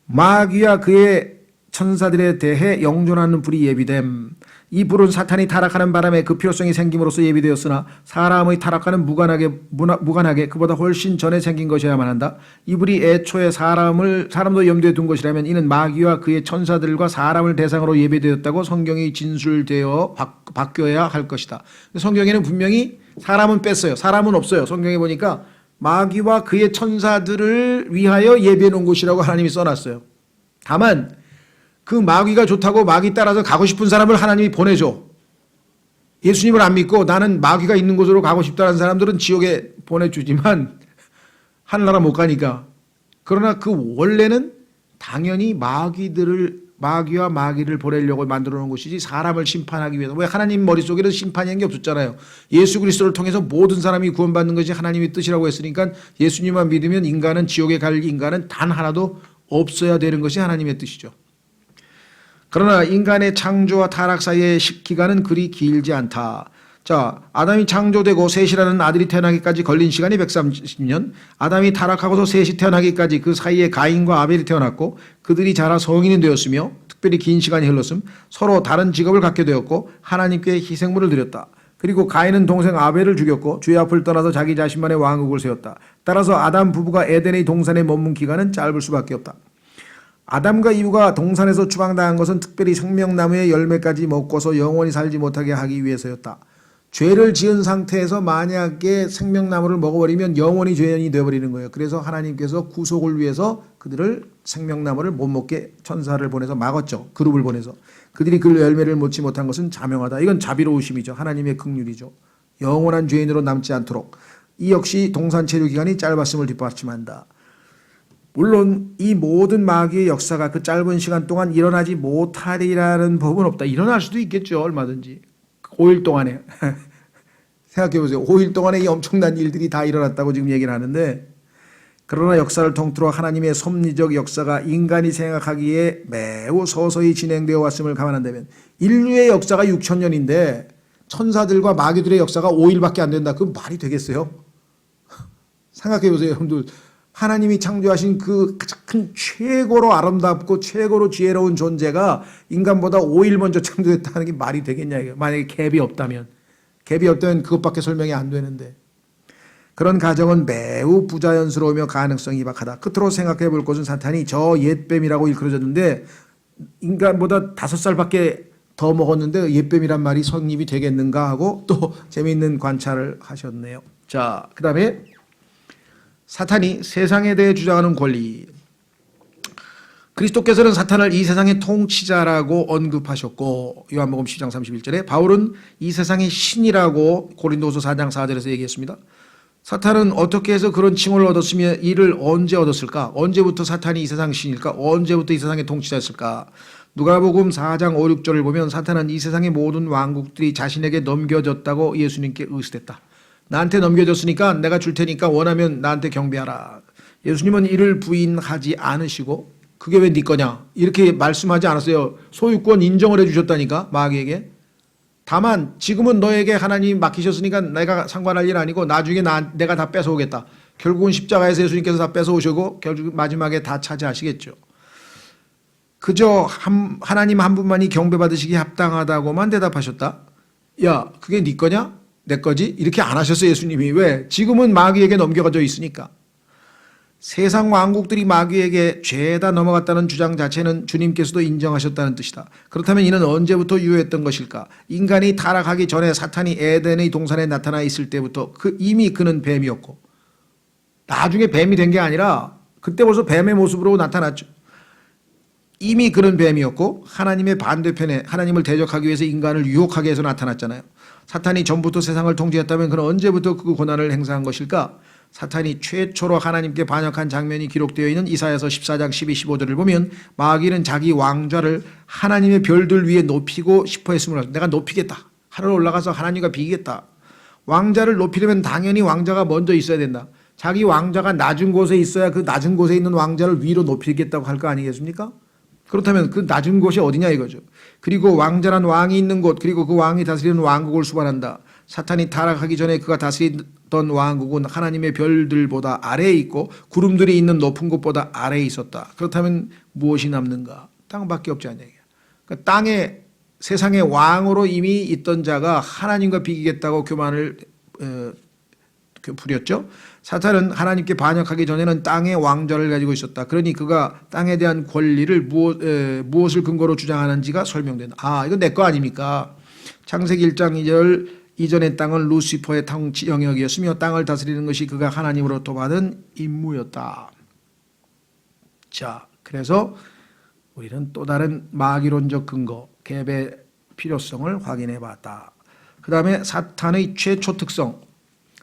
Speaker 1: 마귀와 그의 천사들에 대해 영존하는 불이 예비됨. 이 불은 사탄이 타락하는 바람에 그 필요성이 생김으로써 예비되었으나 사람의 타락과는 무관하게 그보다 훨씬 전에 생긴 것이어야만 한다. 이 불이 애초에 사람도 염두에 둔 것이라면 이는 마귀와 그의 천사들과 사람을 대상으로 예비되었다고 성경이 진술되어 바뀌어야 할 것이다. 성경에는 분명히 사람은 뺐어요. 사람은 없어요. 성경에 보니까 마귀와 그의 천사들을 위하여 예비해 놓은 곳이라고 하나님이 써놨어요. 다만 그 마귀가 좋다고 마귀 따라서 가고 싶은 사람을 하나님이 보내줘. 예수님을 안 믿고 나는 마귀가 있는 곳으로 가고 싶다는 사람들은 지옥에 보내주지만 하늘나라 못 가니까. 그러나 그 원래는 당연히 마귀와 마귀를 보내려고 만들어 놓은 것이지 사람을 심판하기 위해서. 왜? 하나님 머릿속에는 심판이라는 게 없었잖아요. 예수 그리스도를 통해서 모든 사람이 구원받는 것이 하나님의 뜻이라고 했으니까 예수님만 믿으면 인간은 지옥에 갈 인간은 단 하나도 없어야 되는 것이 하나님의 뜻이죠. 그러나 인간의 창조와 타락 사이의 기간은 그리 길지 않다. 자, 아담이 창조되고 셋이라는 아들이 태어나기까지 걸린 시간이 130년, 아담이 타락하고서 셋이 태어나기까지 그 사이에 가인과 아벨이 태어났고 그들이 자라 성인이 되었으며 특별히 긴 시간이 흘렀음, 서로 다른 직업을 갖게 되었고 하나님께 희생물을 드렸다. 그리고 가인은 동생 아벨을 죽였고 주의 앞을 떠나서 자기 자신만의 왕국을 세웠다. 따라서 아담 부부가 에덴의 동산에 머문 기간은 짧을 수밖에 없다. 아담과 이브가 동산에서 추방당한 것은 특별히 생명나무의 열매까지 먹고서 영원히 살지 못하게 하기 위해서였다. 죄를 지은 상태에서 만약에 생명나무를 먹어버리면 영원히 죄인이 되어버리는 거예요. 그래서 하나님께서 구속을 위해서 그들을 생명나무를 못 먹게 천사를 보내서 막았죠. 그룹을 보내서. 그들이 그 열매를 먹지 못한 것은 자명하다. 이건 자비로우심이죠. 하나님의 긍휼이죠. 영원한 죄인으로 남지 않도록. 이 역시 동산체류 기간이 짧았음을 뒷받침한다. 물론 이 모든 마귀의 역사가 그 짧은 시간 동안 일어나지 못하리라는 법은 없다. 일어날 수도 있겠죠. 얼마든지. 5일 동안에. 생각해 보세요. 5일 동안에 이 엄청난 일들이 다 일어났다고 지금 얘기를 하는데, 그러나 역사를 통틀어 하나님의 섭리적 역사가 인간이 생각하기에 매우 서서히 진행되어 왔음을 감안한다면, 인류의 역사가 6,000년인데 천사들과 마귀들의 역사가 5일밖에 안 된다. 그건 말이 되겠어요? 생각해 보세요, 여러분들. 하나님이 창조하신 그 큰 최고로 아름답고 최고로 지혜로운 존재가 인간보다 5일 먼저 창조됐다는 게 말이 되겠냐 이게. 만약에 갭이 없다면 그것밖에 설명이 안 되는데, 그런 가정은 매우 부자연스러우며 가능성이 희박하다. 끝으로 생각해 볼 것은 사탄이 저 옛뱀이라고 일컬어졌는데 인간보다 5살밖에 더 먹었는데 옛뱀이란 말이 성립이 되겠는가 하고 또 재미있는 관찰을 하셨네요. 자, 그 다음에 사탄이 세상에 대해 주장하는 권리. 그리스도께서는 사탄을 이 세상의 통치자라고 언급하셨고, 요한복음 10장 31절에 바울은 이 세상의 신이라고 고린도후서 4장 4절에서 얘기했습니다. 사탄은 어떻게 해서 그런 칭호를 얻었으며 이를 언제 얻었을까? 언제부터 사탄이 이 세상 신일까? 언제부터 이 세상의 통치자였을까? 누가복음 4장 5, 6절을 보면 사탄은 이 세상의 모든 왕국들이 자신에게 넘겨졌다고 예수님께 의스댔다. 나한테 넘겨졌으니까 내가 줄 테니까 원하면 나한테 경배하라. 예수님은 이를 부인하지 않으시고 그게 왜 네 거냐 이렇게 말씀하지 않았어요. 소유권 인정을 해주셨다니까 마귀에게. 다만 지금은 너에게 하나님이 맡기셨으니까 내가 상관할 일 아니고 나중에 내가 다 뺏어오겠다. 결국은 십자가에서 예수님께서 다 뺏어오시고 결국 마지막에 다 차지하시겠죠. 그저 하나님 한 분만이 경배받으시기 합당하다고만 대답하셨다. 야, 그게 네 거냐? 내 거지? 이렇게 안 하셨어요, 예수님이. 왜? 지금은 마귀에게 넘겨가져 있으니까. 세상 왕국들이 마귀에게 죄다 넘어갔다는 주장 자체는 주님께서도 인정하셨다는 뜻이다. 그렇다면 이는 언제부터 유효했던 것일까? 인간이 타락하기 전에 사탄이 에덴의 동산에 나타나 있을 때부터 이미 그는 뱀이었고, 나중에 뱀이 된 게 아니라 그때 벌써 뱀의 모습으로 나타났죠. 이미 그는 뱀이었고 하나님의 반대편에 하나님을 대적하기 위해서 인간을 유혹하기 위해서 나타났잖아요. 사탄이 전부터 세상을 통치했다면 그는 언제부터 그 권한을 행사한 것일까? 사탄이 최초로 하나님께 반역한 장면이 기록되어 있는 이사야서 14장 12, 15절을 보면 마귀는 자기 왕좌를 하나님의 별들 위에 높이고 싶어 했으므로 내가 높이겠다. 하늘 올라가서 하나님과 비기겠다. 왕좌를 높이려면 당연히 왕좌가 먼저 있어야 된다. 자기 왕좌가 낮은 곳에 있어야 그 낮은 곳에 있는 왕좌를 위로 높이겠다고 할 거 아니겠습니까? 그렇다면 그 낮은 곳이 어디냐 이거죠. 그리고 왕자란 왕이 있는 곳, 그리고 그 왕이 다스리는 왕국을 수반한다. 사탄이 타락하기 전에 그가 다스리던 왕국은 하나님의 별들보다 아래에 있고 구름들이 있는 높은 곳보다 아래에 있었다. 그렇다면 무엇이 남는가? 땅밖에 없지 않냐. 그러니까 땅에 세상의 왕으로 이미 있던 자가 하나님과 비기겠다고 교만을 부렸죠. 사탄은 하나님께 반역하기 전에는 땅의 왕좌를 가지고 있었다. 그러니 그가 땅에 대한 권리를 무엇을 근거로 주장하는지가 설명된다. 아, 이거 내 거 아닙니까? 창세기 1장 2절 이전의 땅은 루시퍼의 통치 영역이었으며 땅을 다스리는 것이 그가 하나님으로부터 받은 임무였다. 자, 그래서 우리는 또 다른 마귀론적 근거, 갭의 필요성을 확인해 봤다. 그 다음에 사탄의 최초 특성.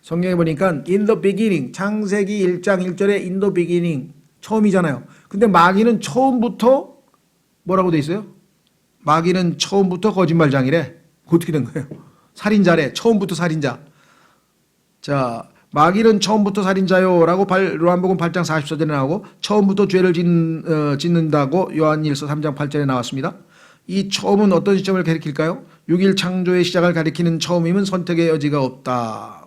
Speaker 1: 성경에 보니까 in the beginning, 창세기 1장 1절에 in the beginning, 처음이잖아요. 근데 마귀는 처음부터 뭐라고 돼 있어요? 마귀는 처음부터 거짓말장이래. 어떻게 된 거예요? 살인자래. 처음부터 살인자. 자, 마귀는 처음부터 살인자요 라고 요한복음 8장 44절에 나오고 처음부터 죄를 짓는다고 요한일서 3장 8절에 나왔습니다. 이 처음은 어떤 시점을 가리킬까요? 6일 창조의 시작을 가리키는 처음임은 선택의 여지가 없다.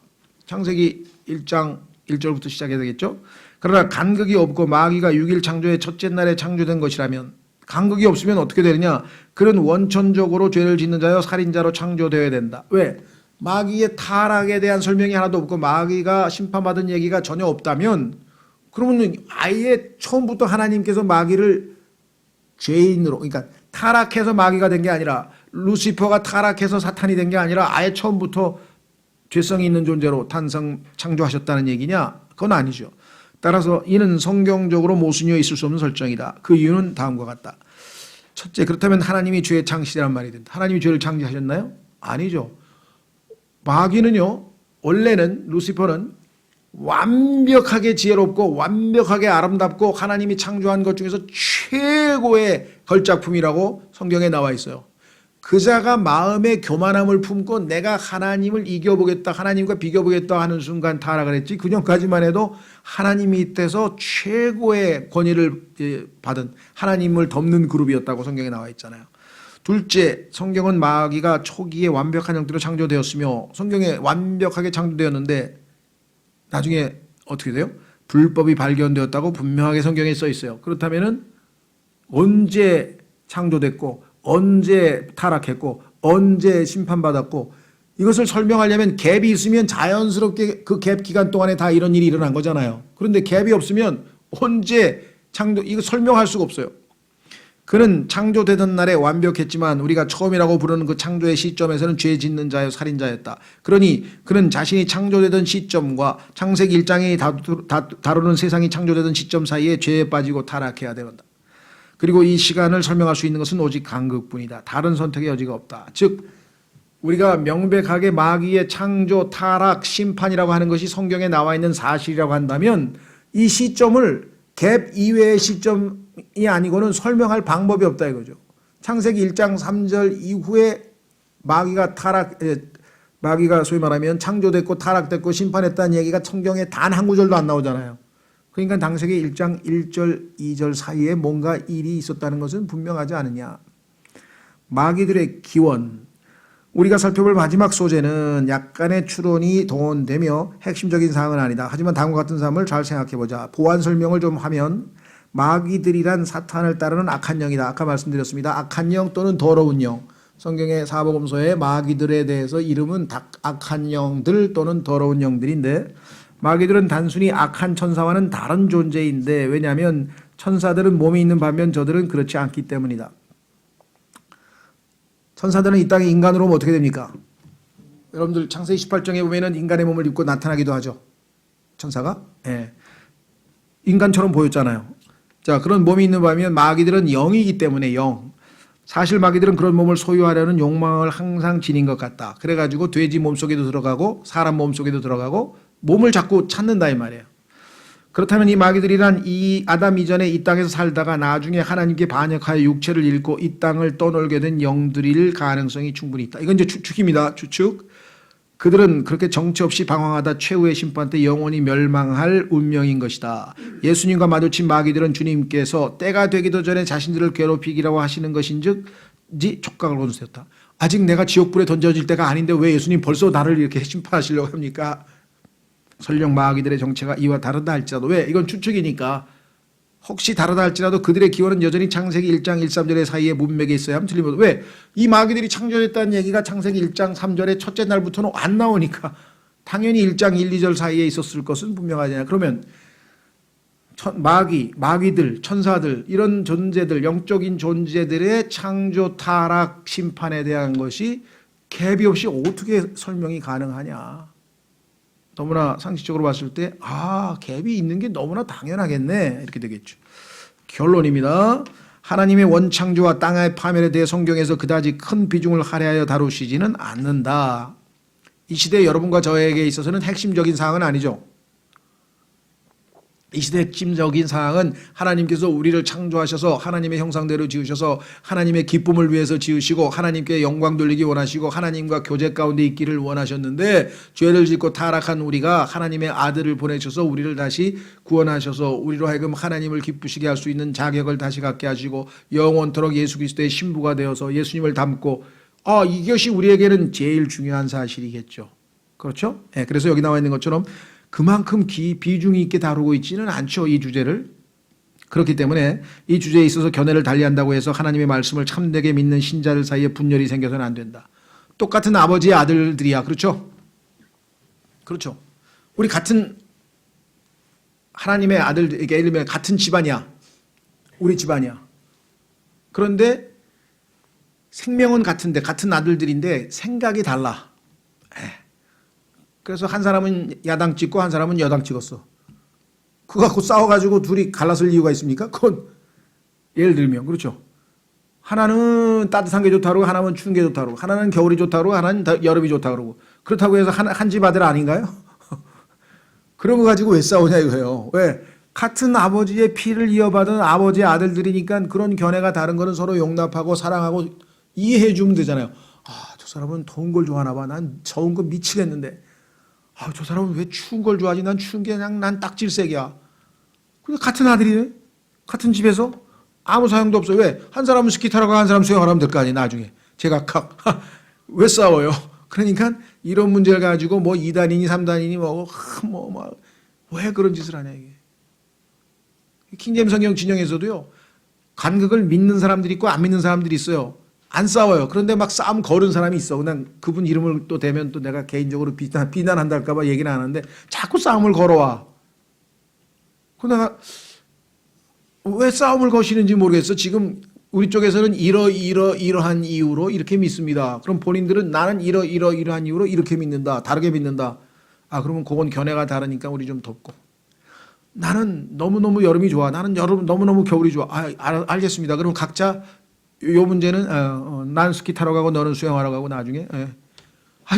Speaker 1: 창세기 1장 1절부터 시작해야 되겠죠. 그러나 간극이 없고 마귀가 6일 창조의 첫째 날에 창조된 것이라면 간극이 없으면 어떻게 되느냐? 그는 원천적으로 죄를 짓는 자여 살인자로 창조되어야 된다. 왜? 마귀의 타락에 대한 설명이 하나도 없고 마귀가 심판받은 얘기가 전혀 없다면 그러면 아예 처음부터 하나님께서 마귀를 죄인으로, 그러니까 타락해서 마귀가 된 게 아니라 루시퍼가 타락해서 사탄이 된 게 아니라 아예 처음부터 죄성이 있는 존재로 창조하셨다는 얘기냐? 그건 아니죠. 따라서 이는 성경적으로 모순이어 있을 수 없는 설정이다. 그 이유는 다음과 같다. 첫째, 그렇다면 하나님이 죄의 창시자란 말이 된다. 하나님이 죄를 창조하셨나요? 아니죠. 마귀는요, 원래는 루시퍼는 완벽하게 지혜롭고 완벽하게 아름답고 하나님이 창조한 것 중에서 최고의 걸작품이라고 성경에 나와 있어요. 그자가 마음에 교만함을 품고 내가 하나님을 이겨보겠다, 하나님과 비교보겠다 하는 순간 타락을 했지, 그전까지만 해도 하나님 밑에서 최고의 권위를 받은 하나님을 덮는 그룹이었다고 성경에 나와 있잖아요. 둘째, 성경은 마귀가 초기에 완벽한 형태로 창조되었으며 성경에 완벽하게 창조되었는데 나중에 어떻게 돼요? 불법이 발견되었다고 분명하게 성경에 써 있어요. 그렇다면은 언제 창조됐고 언제 타락했고 언제 심판받았고, 이것을 설명하려면 갭이 있으면 자연스럽게 그 갭 기간 동안에 다 이런 일이 일어난 거잖아요. 그런데 갭이 없으면 언제 이거 설명할 수가 없어요. 그는 창조되던 날에 완벽했지만 우리가 처음이라고 부르는 그 창조의 시점에서는 죄 짓는 자여 살인자였다. 그러니 그는 자신이 창조되던 시점과 창세기 1장이 다루는 세상이 창조되던 시점 사이에 죄에 빠지고 타락해야 된다. 그리고 이 시간을 설명할 수 있는 것은 오직 간극뿐이다. 다른 선택의 여지가 없다. 즉 우리가 명백하게 마귀의 창조, 타락, 심판이라고 하는 것이 성경에 나와 있는 사실이라고 한다면 이 시점을 갭 이외의 시점이 아니고는 설명할 방법이 없다 이거죠. 창세기 1장 3절 이후에 마귀가 소위 말하면 창조됐고 타락됐고 심판했다는 얘기가 성경에 단 한 구절도 안 나오잖아요. 그러니까 창세기 1장 1절 2절 사이에 뭔가 일이 있었다는 것은 분명하지 않느냐. 마귀들의 기원, 우리가 살펴볼 마지막 소재는 약간의 추론이 동원되며 핵심적인 사항은 아니다. 하지만 다음과 같은 사람을 잘 생각해보자. 보완 설명을 좀 하면 마귀들이란 사탄을 따르는 악한 영이다. 아까 말씀드렸습니다. 악한 영 또는 더러운 영. 성경의 사복음서에 마귀들에 대해서 이름은 악한 영들 또는 더러운 영들인데, 마귀들은 단순히 악한 천사와는 다른 존재인데, 왜냐하면 천사들은 몸이 있는 반면 저들은 그렇지 않기 때문이다. 천사들은 이 땅에 인간으로 오면 어떻게 됩니까? 여러분들 창세기 18장에 보면은 인간의 몸을 입고 나타나기도 하죠. 천사가? 예. 인간처럼 보였잖아요. 자, 그런 몸이 있는 반면 마귀들은 영이기 때문에 영. 사실 마귀들은 그런 몸을 소유하려는 욕망을 항상 지닌 것 같다. 그래가지고 돼지 몸속에도 들어가고 사람 몸속에도 들어가고 몸을 자꾸 찾는다 이 말이에요. 그렇다면 이 마귀들이란 이 아담 이전에 이 땅에서 살다가 나중에 하나님께 반역하여 육체를 잃고 이 땅을 떠놀게 된 영들일 가능성이 충분히 있다. 이건 이제 추측입니다. 추측. 그들은 그렇게 정체 없이 방황하다 최후의 심판 때 영원히 멸망할 운명인 것이다. 예수님과 마주친 마귀들은 주님께서 때가 되기도 전에 자신들을 괴롭히기라고 하시는 것인즉 촉각을 건드렸다. 아직 내가 지옥불에 던져질 때가 아닌데 왜 예수님 벌써 나를 이렇게 심판하시려고 합니까? 설령 마귀들의 정체가 이와 다르다 할지라도, 왜? 이건 추측이니까 혹시 다르다 할지라도 그들의 기원은 여전히 창세기 1장 1, 3절의 사이에 문맥에 있어야 하면 틀림없다. 왜? 이 마귀들이 창조됐다는 얘기가 창세기 1장 3절의 첫째 날부터는 안 나오니까 당연히 1장 1, 2절 사이에 있었을 것은 분명하잖아요. 그러면 마귀들, 천사들, 이런 존재들, 영적인 존재들의 창조, 타락, 심판에 대한 것이 갭이 없이 어떻게 설명이 가능하냐. 너무나 상식적으로 봤을 때 갭이 있는 게 너무나 당연하겠네 이렇게 되겠죠. 결론입니다. 하나님의 원창조와 땅의 파멸에 대해 성경에서 그다지 큰 비중을 할애하여 다루시지는 않는다. 이 시대 여러분과 저에게 있어서는 핵심적인 사항은 아니죠. 이 시대 핵심적인 사항은 하나님께서 우리를 창조하셔서 하나님의 형상대로 지으셔서 하나님의 기쁨을 위해서 지으시고 하나님께 영광 돌리기 원하시고 하나님과 교제 가운데 있기를 원하셨는데, 죄를 짓고 타락한 우리가 하나님의 아들을 보내셔서 우리를 다시 구원하셔서 우리로 하여금 하나님을 기쁘시게 할 수 있는 자격을 다시 갖게 하시고 영원토록 예수 그리스도의 신부가 되어서 예수님을 닮고, 이것이 우리에게는 제일 중요한 사실이겠죠. 그렇죠? 네, 그래서 여기 나와 있는 것처럼 그만큼 비중이 있게 다루고 있지는 않죠, 이 주제를. 그렇기 때문에 이 주제에 있어서 견해를 달리한다고 해서 하나님의 말씀을 참되게 믿는 신자들 사이에 분열이 생겨서는 안 된다. 똑같은 아버지의 아들들이야. 그렇죠? 그렇죠. 우리 같은 하나님의 아들, 예를 들면 같은 집안이야. 우리 집안이야. 그런데 생명은 같은데 같은 아들들인데 생각이 달라. 그래서 한 사람은 야당 찍고 한 사람은 여당 찍었어. 그거 갖고 싸워가지고 둘이 갈라설 이유가 있습니까? 그건 예를 들면 그렇죠. 하나는 따뜻한 게 좋다 그러고 하나는 추운 게 좋다 그러고 하나는 겨울이 좋다 그러고 하나는 여름이 좋다 그러고 그렇다고 해서 한 집 아들 아닌가요? 그런 거 가지고 왜 싸우냐 이거예요. 왜? 같은 아버지의 피를 이어받은 아버지의 아들들이니까 그런 견해가 다른 거는 서로 용납하고 사랑하고 이해해 주면 되잖아요. 아, 저 사람은 더운 걸 좋아하나 봐. 난 더운 거 미치겠는데. 아, 저 사람은 왜 추운 걸 좋아하지? 난 추운 게 그냥 난 딱질색이야. 근데 같은 아들이네? 같은 집에서? 아무 사용도 없어요. 왜? 한 사람은 스키 타러 가고 한 사람은 수영을 하면 될 거 아니에요, 나중에. 제각각. 왜 싸워요? 그러니까 이런 문제를 가지고 뭐 2단이니 3단이니 왜 그런 짓을 하냐, 이게. 킹제임스 성경 진영에서도요, 간극을 믿는 사람들이 있고 안 믿는 사람들이 있어요. 안 싸워요. 그런데 막 싸움 거는 사람이 있어. 그냥 그분 이름을 또 대면 또 내가 개인적으로 비난한다 할까봐 얘기는 안 하는데 자꾸 싸움을 걸어와. 그 내가 왜 싸움을 거시는지 모르겠어. 지금 우리 쪽에서는 이러한 이유로 이렇게 믿습니다. 그럼 본인들은 나는 이러한 이유로 이렇게 믿는다. 다르게 믿는다. 아, 그러면 그건 견해가 다르니까 우리 좀 덮고. 나는 너무너무 여름이 좋아. 나는 너무너무 겨울이 좋아. 아, 알겠습니다. 그럼 각자 요 문제는 난 스키 타러 가고 너는 수영하러 가고 나중에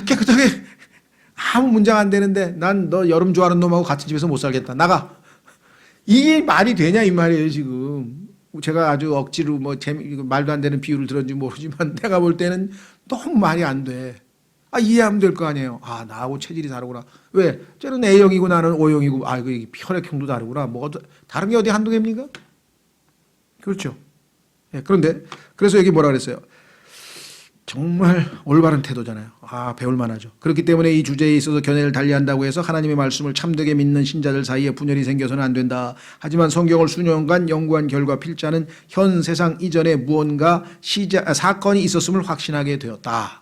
Speaker 1: 깨끗하게 아무 문제가 안 되는데 난 너 여름 좋아하는 놈하고 같은 집에서 못 살겠다. 나가. 이게 말이 되냐 이 말이에요 지금. 제가 아주 억지로 말도 안 되는 비유를 들었는지 모르지만 내가 볼 때는 너무 말이 안 돼. 아, 이해하면 될 거 아니에요. 아, 나하고 체질이 다르구나. 왜? 쟤는 A형이고 나는 O형이고 아, 그 혈액형도 다르구나. 뭐 다른 게 어디 한두 개입니까? 그렇죠. 예, 그런데 그래서 여기 뭐라 그랬어요? 정말 올바른 태도잖아요. 아, 배울 만하죠. 그렇기 때문에 이 주제에 있어서 견해를 달리한다고 해서 하나님의 말씀을 참되게 믿는 신자들 사이에 분열이 생겨서는 안 된다. 하지만 성경을 수년간 연구한 결과 필자는 현 세상 이전에 무언가 사건이 있었음을 확신하게 되었다.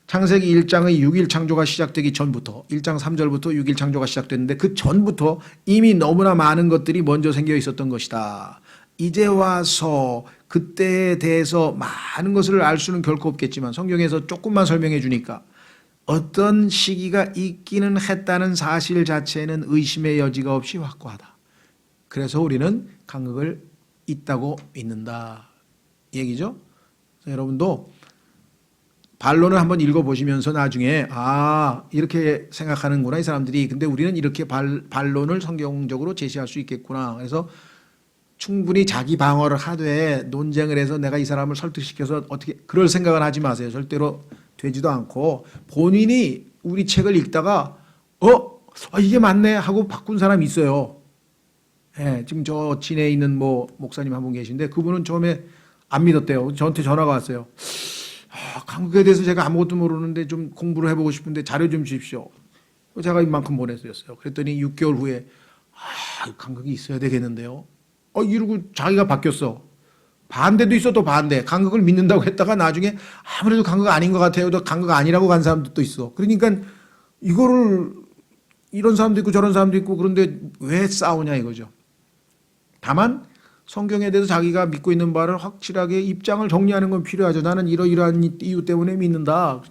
Speaker 1: 창세기 1장의 6일 창조가 시작되기 전부터 1장 3절부터 6일 창조가 시작됐는데 그 전부터 이미 너무나 많은 것들이 먼저 생겨 있었던 것이다. 이제 와서 그때에 대해서 많은 것을 알 수는 결코 없겠지만 성경에서 조금만 설명해 주니까 어떤 시기가 있기는 했다는 사실 자체는 의심의 여지가 없이 확고하다. 그래서 우리는 간극을 있다고 믿는다. 이 얘기죠. 여러분도 반론을 한번 읽어보시면서 나중에 이렇게 생각하는구나 이 사람들이. 근데 우리는 이렇게 반론을 성경적으로 제시할 수 있겠구나. 그래서 충분히 자기 방어를 하되 논쟁을 해서 내가 이 사람을 설득시켜서 어떻게 그럴 생각은 하지 마세요. 절대로 되지도 않고 본인이 우리 책을 읽다가 이게 맞네 하고 바꾼 사람이 있어요. 예, 지금 저 진해에 있는 목사님 한 분 계신데 그분은 처음에 안 믿었대요. 저한테 전화가 왔어요. 간극에 대해서 제가 아무것도 모르는데 좀 공부를 해보고 싶은데 자료 좀 주십시오. 제가 이만큼 보냈어요. 그랬더니 6개월 후에 간극이 있어야 되겠는데요. 이러고 자기가 바뀌었어. 반대도 있어. 또 반대. 간극을 믿는다고 했다가 나중에 아무래도 간극 아닌 것 같아요. 또 간극 아니라고 간 사람도 또 있어. 그러니까 이거를 이런 사람도 있고 저런 사람도 있고 그런데 왜 싸우냐 이거죠. 다만 성경에 대해서 자기가 믿고 있는 바를 확실하게 입장을 정리하는 건 필요하죠. 나는 이러이러한 이유 때문에 믿는다.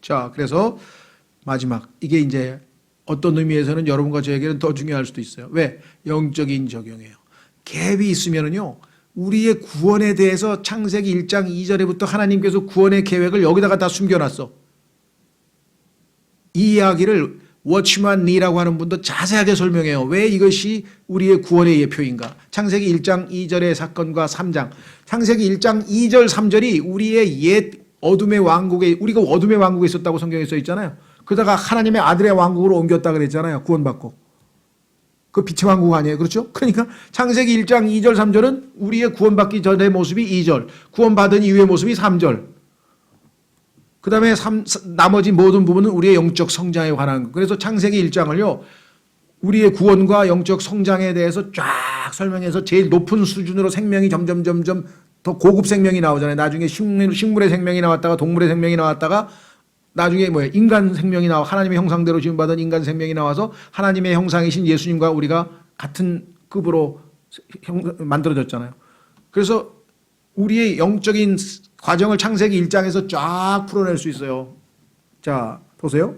Speaker 1: 자, 그래서 마지막 이게 이제 어떤 의미에서는 여러분과 저에게는 더 중요할 수도 있어요. 왜? 영적인 적용이에요. 갭이 있으면은요, 우리의 구원에 대해서 창세기 1장 2절에부터 하나님께서 구원의 계획을 여기다가 다 숨겨놨어. 이 이야기를 워치만 리라고 하는 분도 자세하게 설명해요. 왜 이것이 우리의 구원의 예표인가? 창세기 1장 2절의 사건과 3장. 창세기 1장 2절 3절이 우리의 옛 어둠의 왕국에, 우리가 어둠의 왕국에 있었다고 성경에 써 있잖아요. 그러다가 하나님의 아들의 왕국으로 옮겼다 그랬잖아요. 구원받고. 그 빛의 왕국 아니에요. 그렇죠? 그러니까 창세기 1장 2절 3절은 우리의 구원받기 전의 모습이 2절, 구원받은 이후의 모습이 3절. 그 다음에 나머지 모든 부분은 우리의 영적 성장에 관한 것. 그래서 창세기 1장을요, 우리의 구원과 영적 성장에 대해서 쫙 설명해서 제일 높은 수준으로 생명이 점점 더 고급 생명이 나오잖아요. 나중에 식물의 생명이 나왔다가 동물의 생명이 나왔다가 나중에 인간 생명이 나와 하나님의 형상대로 지음받은 인간 생명이 나와서 하나님의 형상이신 예수님과 우리가 같은 급으로 만들어졌잖아요. 그래서 우리의 영적인 과정을 창세기 1장에서 쫙 풀어낼 수 있어요. 자, 보세요.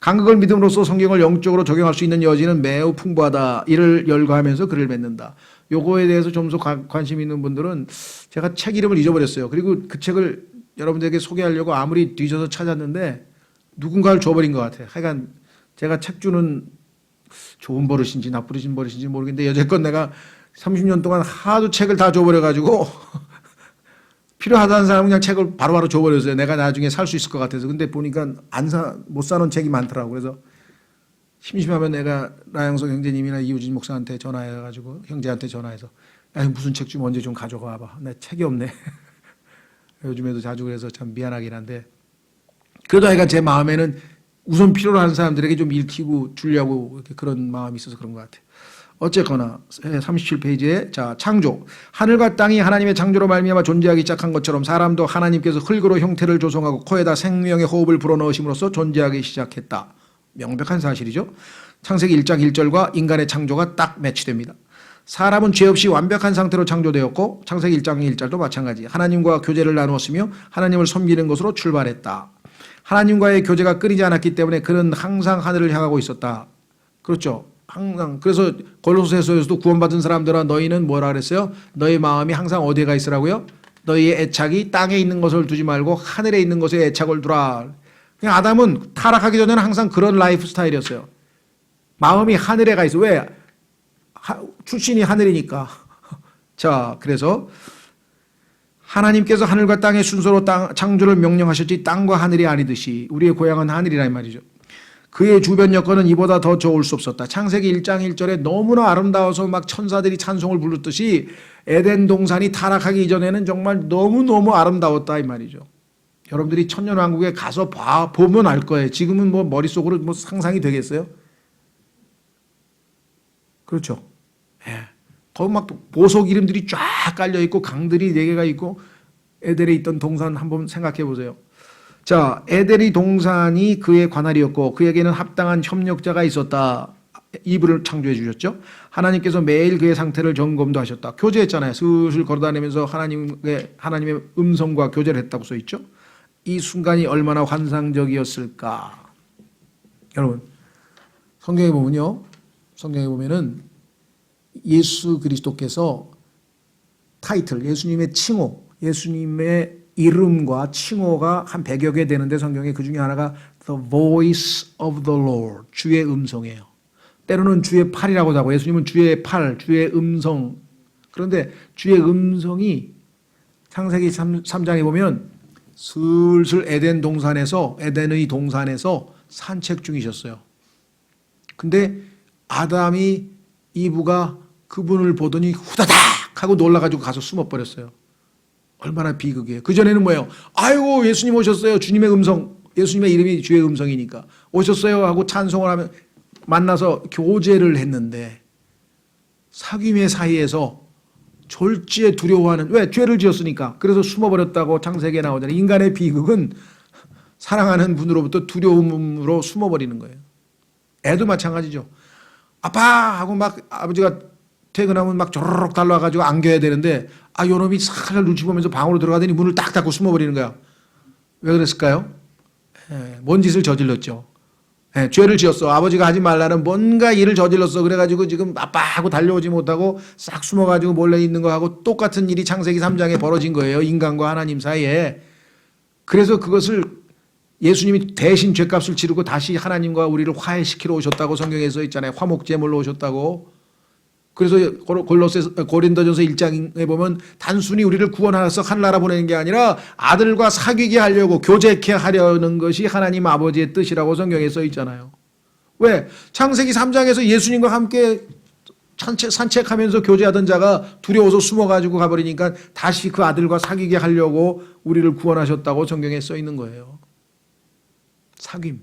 Speaker 1: 간극을 믿음으로써 성경을 영적으로 적용할 수 있는 여지는 매우 풍부하다. 이를 열거하면서 글을 맺는다. 요거에 대해서 좀 더 관심 있는 분들은 제가 책 이름을 잊어버렸어요. 그리고 그 책을 여러분들에게 소개하려고 아무리 뒤져서 찾았는데 누군가를 줘버린 것 같아요. 하여간 제가 책 주는 좋은 버릇인지 나쁜 버릇인지 모르겠는데 여태껏 내가 30년 동안 하도 책을 다 줘버려가지고 필요하다는 사람은 그냥 책을 바로바로 줘버렸어요. 내가 나중에 살 수 있을 것 같아서. 근데 보니까 못 사놓은 책이 많더라고. 그래서 심심하면 내가 라영석 형제님이나 이우진 목사한테 전화해가지고 형제한테 전화해서 야, 무슨 책 좀 언제 좀 가져가 와봐. 나 책이 없네. 요즘에도 자주 그래서 참 미안하긴 한데 그래도 하여간 제 마음에는 우선 필요로 하는 사람들에게 좀 읽히고 주려고 그런 마음이 있어서 그런 것 같아요. 어쨌거나 37페이지에 자 창조 하늘과 땅이 하나님의 창조로 말미암아 존재하기 시작한 것처럼 사람도 하나님께서 흙으로 형태를 조성하고 코에다 생명의 호흡을 불어넣으심으로써 존재하기 시작했다. 명백한 사실이죠. 창세기 1장 1절과 인간의 창조가 딱 매치됩니다. 사람은 죄 없이 완벽한 상태로 창조되었고 창세기 1장 1절도 마찬가지. 하나님과 교제를 나누었으며 하나님을 섬기는 것으로 출발했다. 하나님과의 교제가 끊이지 않았기 때문에 그는 항상 하늘을 향하고 있었다. 그렇죠. 항상. 그래서 골로새서에서도 구원받은 사람들아 너희는 뭐라 그랬어요? 너희 마음이 항상 어디에 가 있으라고요? 너희의 애착이 땅에 있는 것을 두지 말고 하늘에 있는 것에 애착을 두라. 그냥 아담은 타락하기 전에는 항상 그런 라이프 스타일이었어요. 마음이 하늘에 가 있어. 왜? 출신이 하늘이니까. 자, 그래서 하나님께서 하늘과 땅의 순서로 창조를 명령하셨지 땅과 하늘이 아니듯이 우리의 고향은 하늘이라 이 말이죠. 그의 주변 여건은 이보다 더 좋을 수 없었다. 창세기 1장 1절에 너무나 아름다워서 막 천사들이 찬송을 부르듯이 에덴 동산이 타락하기 이전에는 정말 너무너무 아름다웠다 이 말이죠. 여러분들이 천년왕국에 가서 보면 알 거예요. 지금은 뭐 머릿속으로 뭐 상상이 되겠어요? 그렇죠. 예. 거기 막 보석 이름들이 쫙 깔려 있고 강들이 4개가 있고 에덴에 있던 동산 한번 생각해 보세요. 자, 에덴의 동산이 그의 관할이었고 그에게는 합당한 협력자가 있었다. 이브를 창조해 주셨죠. 하나님께서 매일 그의 상태를 점검도 하셨다. 교제했잖아요. 슬슬 걸어다니면서 하나님의 음성과 교제를 했다고 써 있죠. 이 순간이 얼마나 환상적이었을까. 여러분 성경에 보면요. 성경에 보면은 예수 그리스도께서 타이틀, 예수님의 칭호, 예수님의 이름과 칭호가 한 100여 개 되는데 성경에 그 중에 하나가 The Voice of the Lord, 주의 음성이에요. 때로는 주의 팔이라고도 하고 예수님은 주의 팔, 주의 음성. 그런데 주의 음성이 창세기 3장에 보면 슬슬 에덴의 동산에서 산책 중이셨어요. 근데 아담이 이브가 그분을 보더니 후다닥 하고 놀라가지고 가서 숨어버렸어요. 얼마나 비극이에요. 그전에는 뭐예요? 아이고 예수님 오셨어요. 주님의 음성, 예수님의 이름이 주의 음성이니까 오셨어요 하고 찬송을 하면 만나서 교제를 했는데 사귐의 사이에서 졸지에 두려워하는, 왜? 죄를 지었으니까. 그래서 숨어버렸다고 창세기에 나오잖아요. 인간의 비극은 사랑하는 분으로부터 두려움으로 숨어버리는 거예요. 애도 마찬가지죠. 아빠 하고 막 아버지가 퇴근하면 막 조르륵 달려와가지고 안겨야 되는데 요놈이 살살 눈치 보면서 방으로 들어가더니 문을 딱 닫고 숨어버리는 거야. 왜 그랬을까요? 뭔 짓을 저질렀죠. 죄를 지었어. 아버지가 하지 말라는 뭔가 일을 저질렀어. 그래가지고 지금 아빠하고 달려오지 못하고 싹 숨어가지고 몰래 있는 거하고 똑같은 일이 창세기 3장에 벌어진 거예요. 인간과 하나님 사이에. 그래서 그것을 예수님이 대신 죄값을 치르고 다시 하나님과 우리를 화해시키러 오셨다고 성경에 써 있잖아요. 화목제물로 오셨다고. 그래서 고린도전서 1장에 보면 단순히 우리를 구원하셔서 하늘나라 보내는 게 아니라 아들과 사귀게 하려고 교제케 하려는 것이 하나님 아버지의 뜻이라고 성경에 써 있잖아요. 왜? 창세기 3장에서 예수님과 함께 산책하면서 교제하던 자가 두려워서 숨어가지고 가버리니까 다시 그 아들과 사귀게 하려고 우리를 구원하셨다고 성경에 써 있는 거예요. 사귐.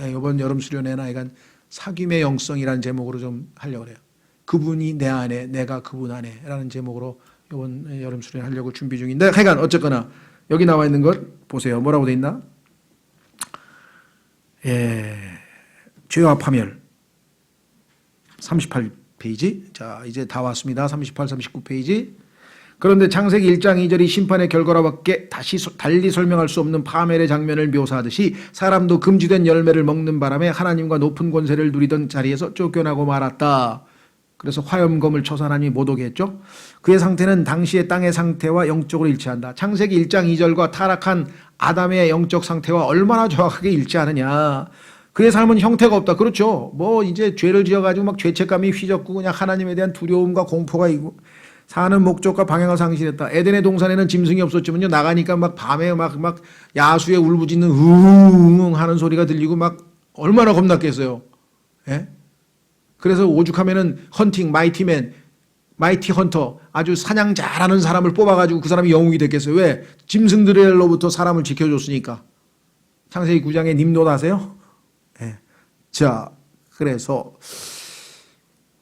Speaker 1: 이번 여름 수련회나 약간 사귐의 영성이라는 제목으로 좀 하려고 그래요. 그분이 내 안에, 내가 그분 안에 라는 제목으로 이번 여름 수련회 하려고 준비 중인데 하여간 어쨌거나 여기 나와 있는 것 보세요. 뭐라고 돼 있나? 죄와 파멸 38페이지. 자, 이제 다 왔습니다. 38, 39페이지. 그런데 창세기 1장 2절이 심판의 결과로밖에 달리 설명할 수 없는 파멸의 장면을 묘사하듯이 사람도 금지된 열매를 먹는 바람에 하나님과 높은 권세를 누리던 자리에서 쫓겨나고 말았다. 그래서 화염검을 쳐서 하나님이 못 오게 했죠. 그의 상태는 당시의 땅의 상태와 영적으로 일치한다. 창세기 1장 2절과 타락한 아담의 영적 상태와 얼마나 정확하게 일치하느냐. 그의 삶은 형태가 없다. 그렇죠. 뭐 이제 죄를 지어가지고 막 죄책감이 휘젓고 그냥 하나님에 대한 두려움과 공포가 있고 사는 목적과 방향을 상실했다. 에덴의 동산에는 짐승이 없었지만요. 나가니까 막 밤에 막 야수의 울부짖는 우웅 하는 소리가 들리고 막 얼마나 겁났겠어요. 예? 그래서 오죽하면은 헌팅, 마이티맨, 마이티 헌터, 아주 사냥 잘하는 사람을 뽑아가지고 그 사람이 영웅이 됐겠어요. 왜? 짐승들로부터 사람을 지켜줬으니까. 창세기 9장에 님롯 아세요? 예. 자, 그래서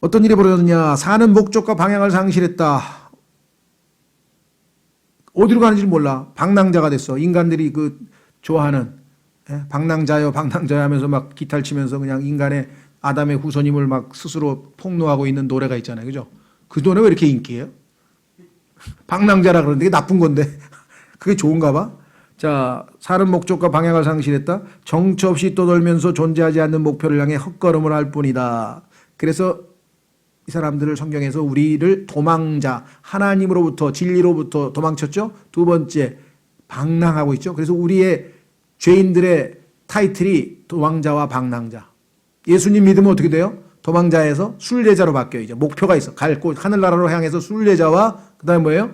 Speaker 1: 어떤 일이 벌어졌느냐. 사는 목적과 방향을 상실했다. 어디로 가는지 몰라. 방랑자가 됐어. 인간들이 그 좋아하는 방랑자요 방랑자요 하면서 막 기타를 치면서 그냥 인간의 아담의 후손임을 막 스스로 폭로하고 있는 노래가 있잖아요. 그죠? 그 노래 왜 이렇게 인기예요? 방랑자라 그러는데 이게 나쁜 건데 그게 좋은가 봐. 자, 사는 목적과 방향을 상실했다. 정처 없이 떠돌면서 존재하지 않는 목표를 향해 헛걸음을 할 뿐이다. 그래서 이 사람들을 성경에서 우리를 도망자, 하나님으로부터 진리로부터 도망쳤죠. 두 번째 방랑하고 있죠. 그래서 우리의 죄인들의 타이틀이 도망자와 방랑자. 예수님 믿으면 어떻게 돼요? 도망자에서 순례자로 바뀌어요. 이제 목표가 있어. 갈 곳 하늘나라로 향해서 순례자와 그다음에 뭐예요?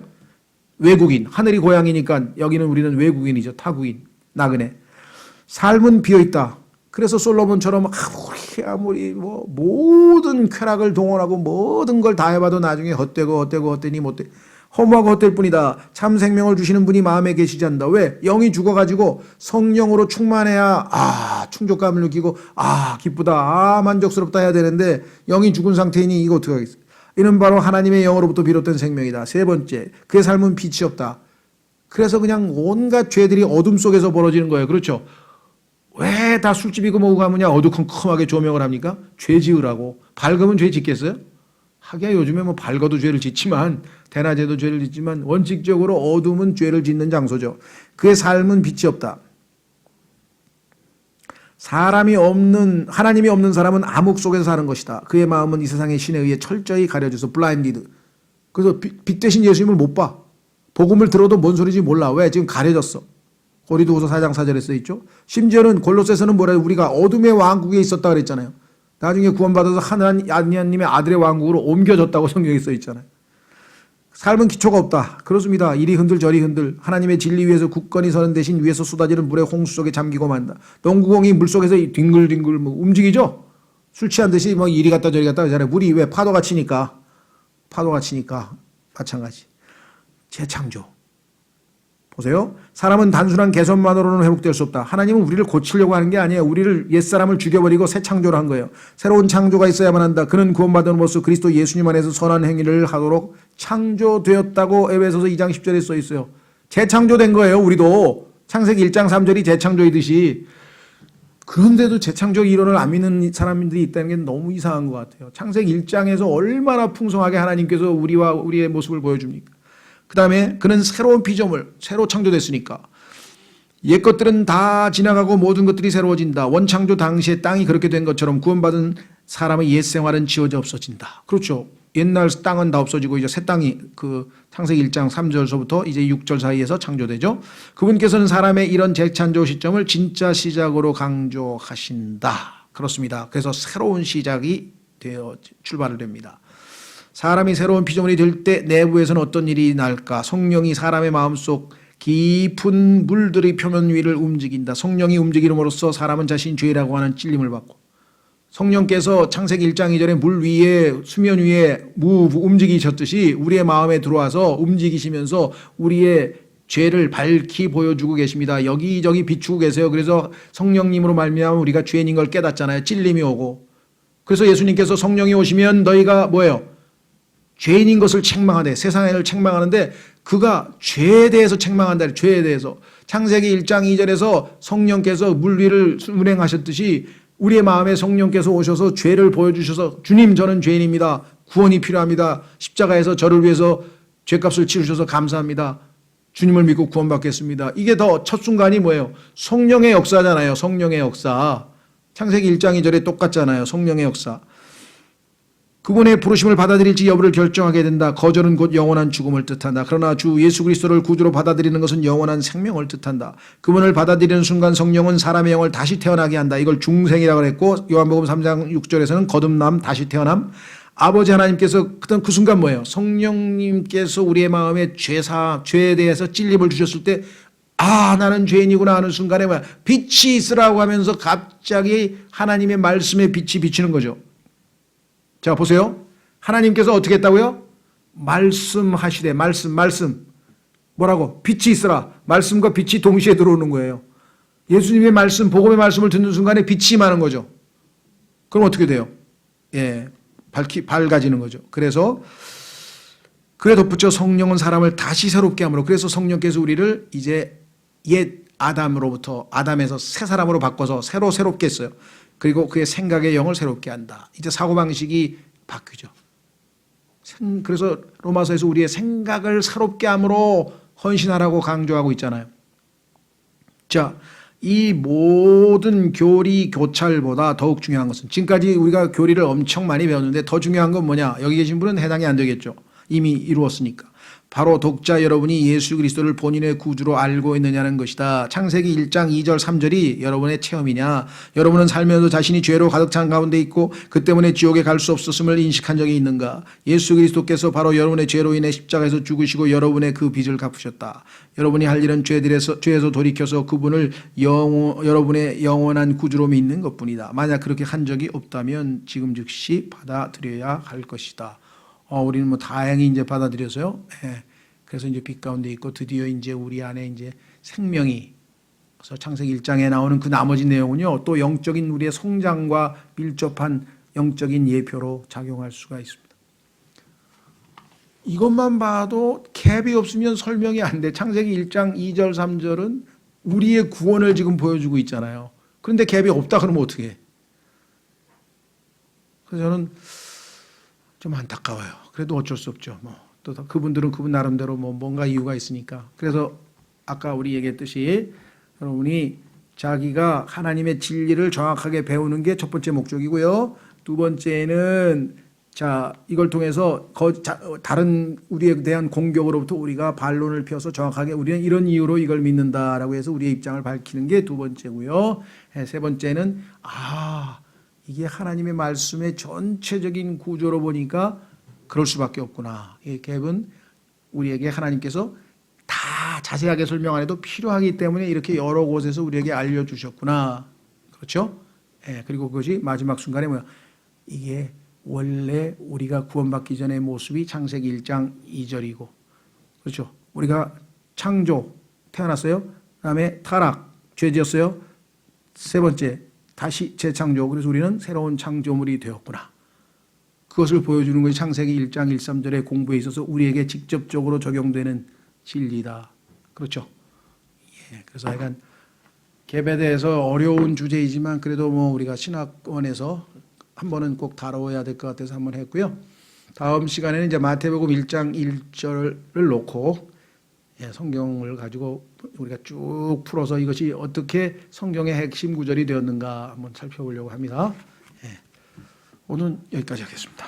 Speaker 1: 외국인. 하늘이 고향이니까 여기는 우리는 외국인이죠. 타국인. 나그네. 삶은 비어있다. 그래서 솔로몬처럼 아무리 뭐 모든 쾌락을 동원하고 모든 걸 다 해봐도 나중에 헛되니 못돼. 허무하고 헛될 뿐이다. 참 생명을 주시는 분이 마음에 계시지 않는다. 왜? 영이 죽어가지고 성령으로 충만해야 충족감을 느끼고 기쁘다 만족스럽다 해야 되는데 영이 죽은 상태이니 이거 어떻게 하겠어요? 이는 바로 하나님의 영으로부터 비롯된 생명이다. 세 번째, 그의 삶은 빛이 없다. 그래서 그냥 온갖 죄들이 어둠 속에서 벌어지는 거예요. 그렇죠? 왜 다 술집이고 뭐고 가면야 어두컴컴하게 조명을 합니까? 죄 지으라고. 밝으면 죄 짓겠어요? 하기야 요즘에 뭐 밝아도 죄를 짓지만 대낮에도 죄를 짓지만 원칙적으로 어둠은 죄를 짓는 장소죠. 그의 삶은 빛이 없다. 하나님이 없는 사람은 암흑 속에서 사는 것이다. 그의 마음은 이 세상의 신에 의해 철저히 가려져서 블라인디드. 그래서 빛 대신 예수님을 못 봐. 복음을 들어도 뭔 소리인지 몰라. 왜? 지금 가려졌어. 고린도후서 4장 4절에 써있죠. 심지어는 골로새서는 뭐래요? 우리가 어둠의 왕국에 있었다 그랬잖아요. 나중에 구원받아서 하나님의 아들의 왕국으로 옮겨졌다고 성경에 써있잖아요. 삶은 기초가 없다. 그렇습니다. 이리 흔들 저리 흔들. 하나님의 진리 위에서 굳건히 서는 대신 위에서 쏟아지는 물의 홍수 속에 잠기고 만다. 농구공이 물속에서 뒹굴뒹굴 움직이죠. 술 취한 듯이 뭐 이리 갔다 저리 갔다 하잖아요. 물이 왜? 파도가 치니까 마찬가지. 재창조. 보세요. 사람은 단순한 개선만으로는 회복될 수 없다. 하나님은 우리를 고치려고 하는 게 아니에요. 우리를 옛사람을 죽여버리고 새 창조를 한 거예요. 새로운 창조가 있어야만 한다. 그는 구원받은 모습 그리스도 예수님 안에서 선한 행위를 하도록 창조되었다고 에베소서 2장 10절에 써 있어요. 재창조된 거예요. 우리도. 창세기 1장 3절이 재창조이듯이. 그런데도 재창조 이론을 안 믿는 사람들이 있다는 게 너무 이상한 것 같아요. 창세기 1장에서 얼마나 풍성하게 하나님께서 우리와 우리의 모습을 보여줍니까? 그 다음에 그는 새로운 피조물, 새로 창조됐으니까 옛 것들은 다 지나가고 모든 것들이 새로워진다. 원창조 당시에 땅이 그렇게 된 것처럼 구원받은 사람의 옛 생활은 지워져 없어진다. 그렇죠. 옛날 땅은 다 없어지고 이제 새 땅이 그 창세기 1장 3절서부터 이제 6절 사이에서 창조되죠. 그분께서는 사람의 이런 재창조 시점을 진짜 시작으로 강조하신다. 그렇습니다. 그래서 새로운 시작이 되어 출발을 됩니다. 사람이 새로운 피조물이 될 때 내부에서는 어떤 일이 날까? 성령이 사람의 마음속 깊은 물들의 표면 위를 움직인다. 성령이 움직임으로써 사람은 자신이 죄라고 하는 찔림을 받고 성령께서 창세기 1장 2절에 물 위에 수면 위에 움직이셨듯이 우리의 마음에 들어와서 움직이시면서 우리의 죄를 밝히 보여주고 계십니다. 여기저기 비추고 계세요. 그래서 성령님으로 말미암아 우리가 죄인인 걸 깨닫잖아요. 찔림이 오고. 그래서 예수님께서 성령이 오시면 너희가 뭐예요? 죄인인 것을 책망하되 세상을 책망하는데 그가 죄에 대해서 책망한다. 죄에 대해서. 창세기 1장 2절에서 성령께서 물 위를 운행하셨듯이 우리의 마음에 성령께서 오셔서 죄를 보여주셔서 주님 저는 죄인입니다. 구원이 필요합니다. 십자가에서 저를 위해서 죄값을 치르셔서 감사합니다. 주님을 믿고 구원받겠습니다. 이게 더 첫 순간이 뭐예요? 성령의 역사잖아요. 성령의 역사. 창세기 1장 2절에 똑같잖아요. 성령의 역사. 그분의 부르심을 받아들일지 여부를 결정하게 된다. 거절은 곧 영원한 죽음을 뜻한다. 그러나 주 예수 그리스도를 구주로 받아들이는 것은 영원한 생명을 뜻한다. 그분을 받아들이는 순간 성령은 사람의 영을 다시 태어나게 한다. 이걸 중생이라고 했고 요한복음 3장 6절에서는 거듭남, 다시 태어남. 아버지 하나님께서 그 순간 뭐예요? 성령님께서 우리의 마음에 죄에 대해서 찔림을 주셨을 때 나는 죄인이구나 하는 순간에 뭐야? 빛이 있으라고 하면서 갑자기 하나님의 말씀에 빛이 비치는 거죠. 자, 보세요. 하나님께서 어떻게 했다고요? 말씀하시되, 말씀. 뭐라고? 빛이 있으라. 말씀과 빛이 동시에 들어오는 거예요. 예수님의 말씀, 복음의 말씀을 듣는 순간에 빛이 임하는 거죠. 그럼 어떻게 돼요? 예, 밝아지는 거죠. 그래서 그래 덧붙여 성령은 사람을 다시 새롭게 함으로, 그래서 성령께서 우리를 이제 옛 아담에서 새 사람으로 바꿔서 새롭게 했어요. 그리고 그의 생각의 영을 새롭게 한다. 이제 사고방식이 바뀌죠. 그래서 로마서에서 우리의 생각을 새롭게 함으로 헌신하라고 강조하고 있잖아요. 자, 이 모든 교리 교찰보다 더욱 중요한 것은, 지금까지 우리가 교리를 엄청 많이 배웠는데 더 중요한 건 뭐냐? 여기 계신 분은 해당이 안 되겠죠. 이미 이루었으니까. 바로 독자 여러분이 예수 그리스도를 본인의 구주로 알고 있느냐는 것이다. 창세기 1장 2절 3절이 여러분의 체험이냐? 여러분은 살면서 자신이 죄로 가득 찬 가운데 있고 그 때문에 지옥에 갈 수 없었음을 인식한 적이 있는가? 예수 그리스도께서 바로 여러분의 죄로 인해 십자가에서 죽으시고 여러분의 그 빚을 갚으셨다. 여러분이 할 일은 죄에서 돌이켜서 그분을 여러분의 영원한 구주로 믿는 것뿐이다. 만약 그렇게 한 적이 없다면 지금 즉시 받아들여야 할 것이다. 우리는 뭐 다행히 이제 받아들여서요. 예. 그래서 이제 빛 가운데 있고 드디어 이제 우리 안에 이제 생명이, 그래서 창세기 1장에 나오는 그 나머지 내용은요, 또 영적인 우리의 성장과 밀접한 영적인 예표로 작용할 수가 있습니다. 이것만 봐도 갭이 없으면 설명이 안 돼. 창세기 1장 2절 3절은 우리의 구원을 지금 보여주고 있잖아요. 그런데 갭이 없다 그러면 어떻게 해? 그래서 저는 좀 안타까워요. 그래도 어쩔 수 없죠. 또 그분들은 그분 나름대로 뭔가 이유가 있으니까. 그래서 아까 우리 얘기했듯이 여러분이 자기가 하나님의 진리를 정확하게 배우는 게 첫 번째 목적이고요. 두 번째는 이걸 통해서 다른 우리에 대한 공격으로부터 우리가 반론을 펴서 정확하게 우리는 이런 이유로 이걸 믿는다라고 해서 우리의 입장을 밝히는 게 두 번째고요. 세 번째는 이게 하나님의 말씀의 전체적인 구조로 보니까 그럴 수밖에 없구나. 이 갭은 우리에게 하나님께서 다 자세하게 설명 안 해도 필요하기 때문에 이렇게 여러 곳에서 우리에게 알려주셨구나. 그렇죠? 예, 그리고 그것이 마지막 순간에 이게 원래 우리가 구원받기 전의 모습이 창세기 1장 2절이고, 그렇죠? 우리가 창조, 태어났어요. 그 다음에 타락, 죄 지었어요. 세 번째, 다시 재창조. 그래서 우리는 새로운 창조물이 되었구나. 그것을 보여주는 것이 창세기 1장 1, 3절의 공부에 있어서 우리에게 직접적으로 적용되는 진리다. 그렇죠? 예, 그래서 약간 갭에 대해서 어려운 주제이지만 그래도 우리가 신학원에서 한 번은 꼭 다뤄야 될 것 같아서 한 번 했고요. 다음 시간에는 이제 마태복음 1장 1절을 놓고 성경을 가지고 우리가 쭉 풀어서 이것이 어떻게 성경의 핵심 구절이 되었는가 한번 살펴보려고 합니다. 오늘은 여기까지 하겠습니다.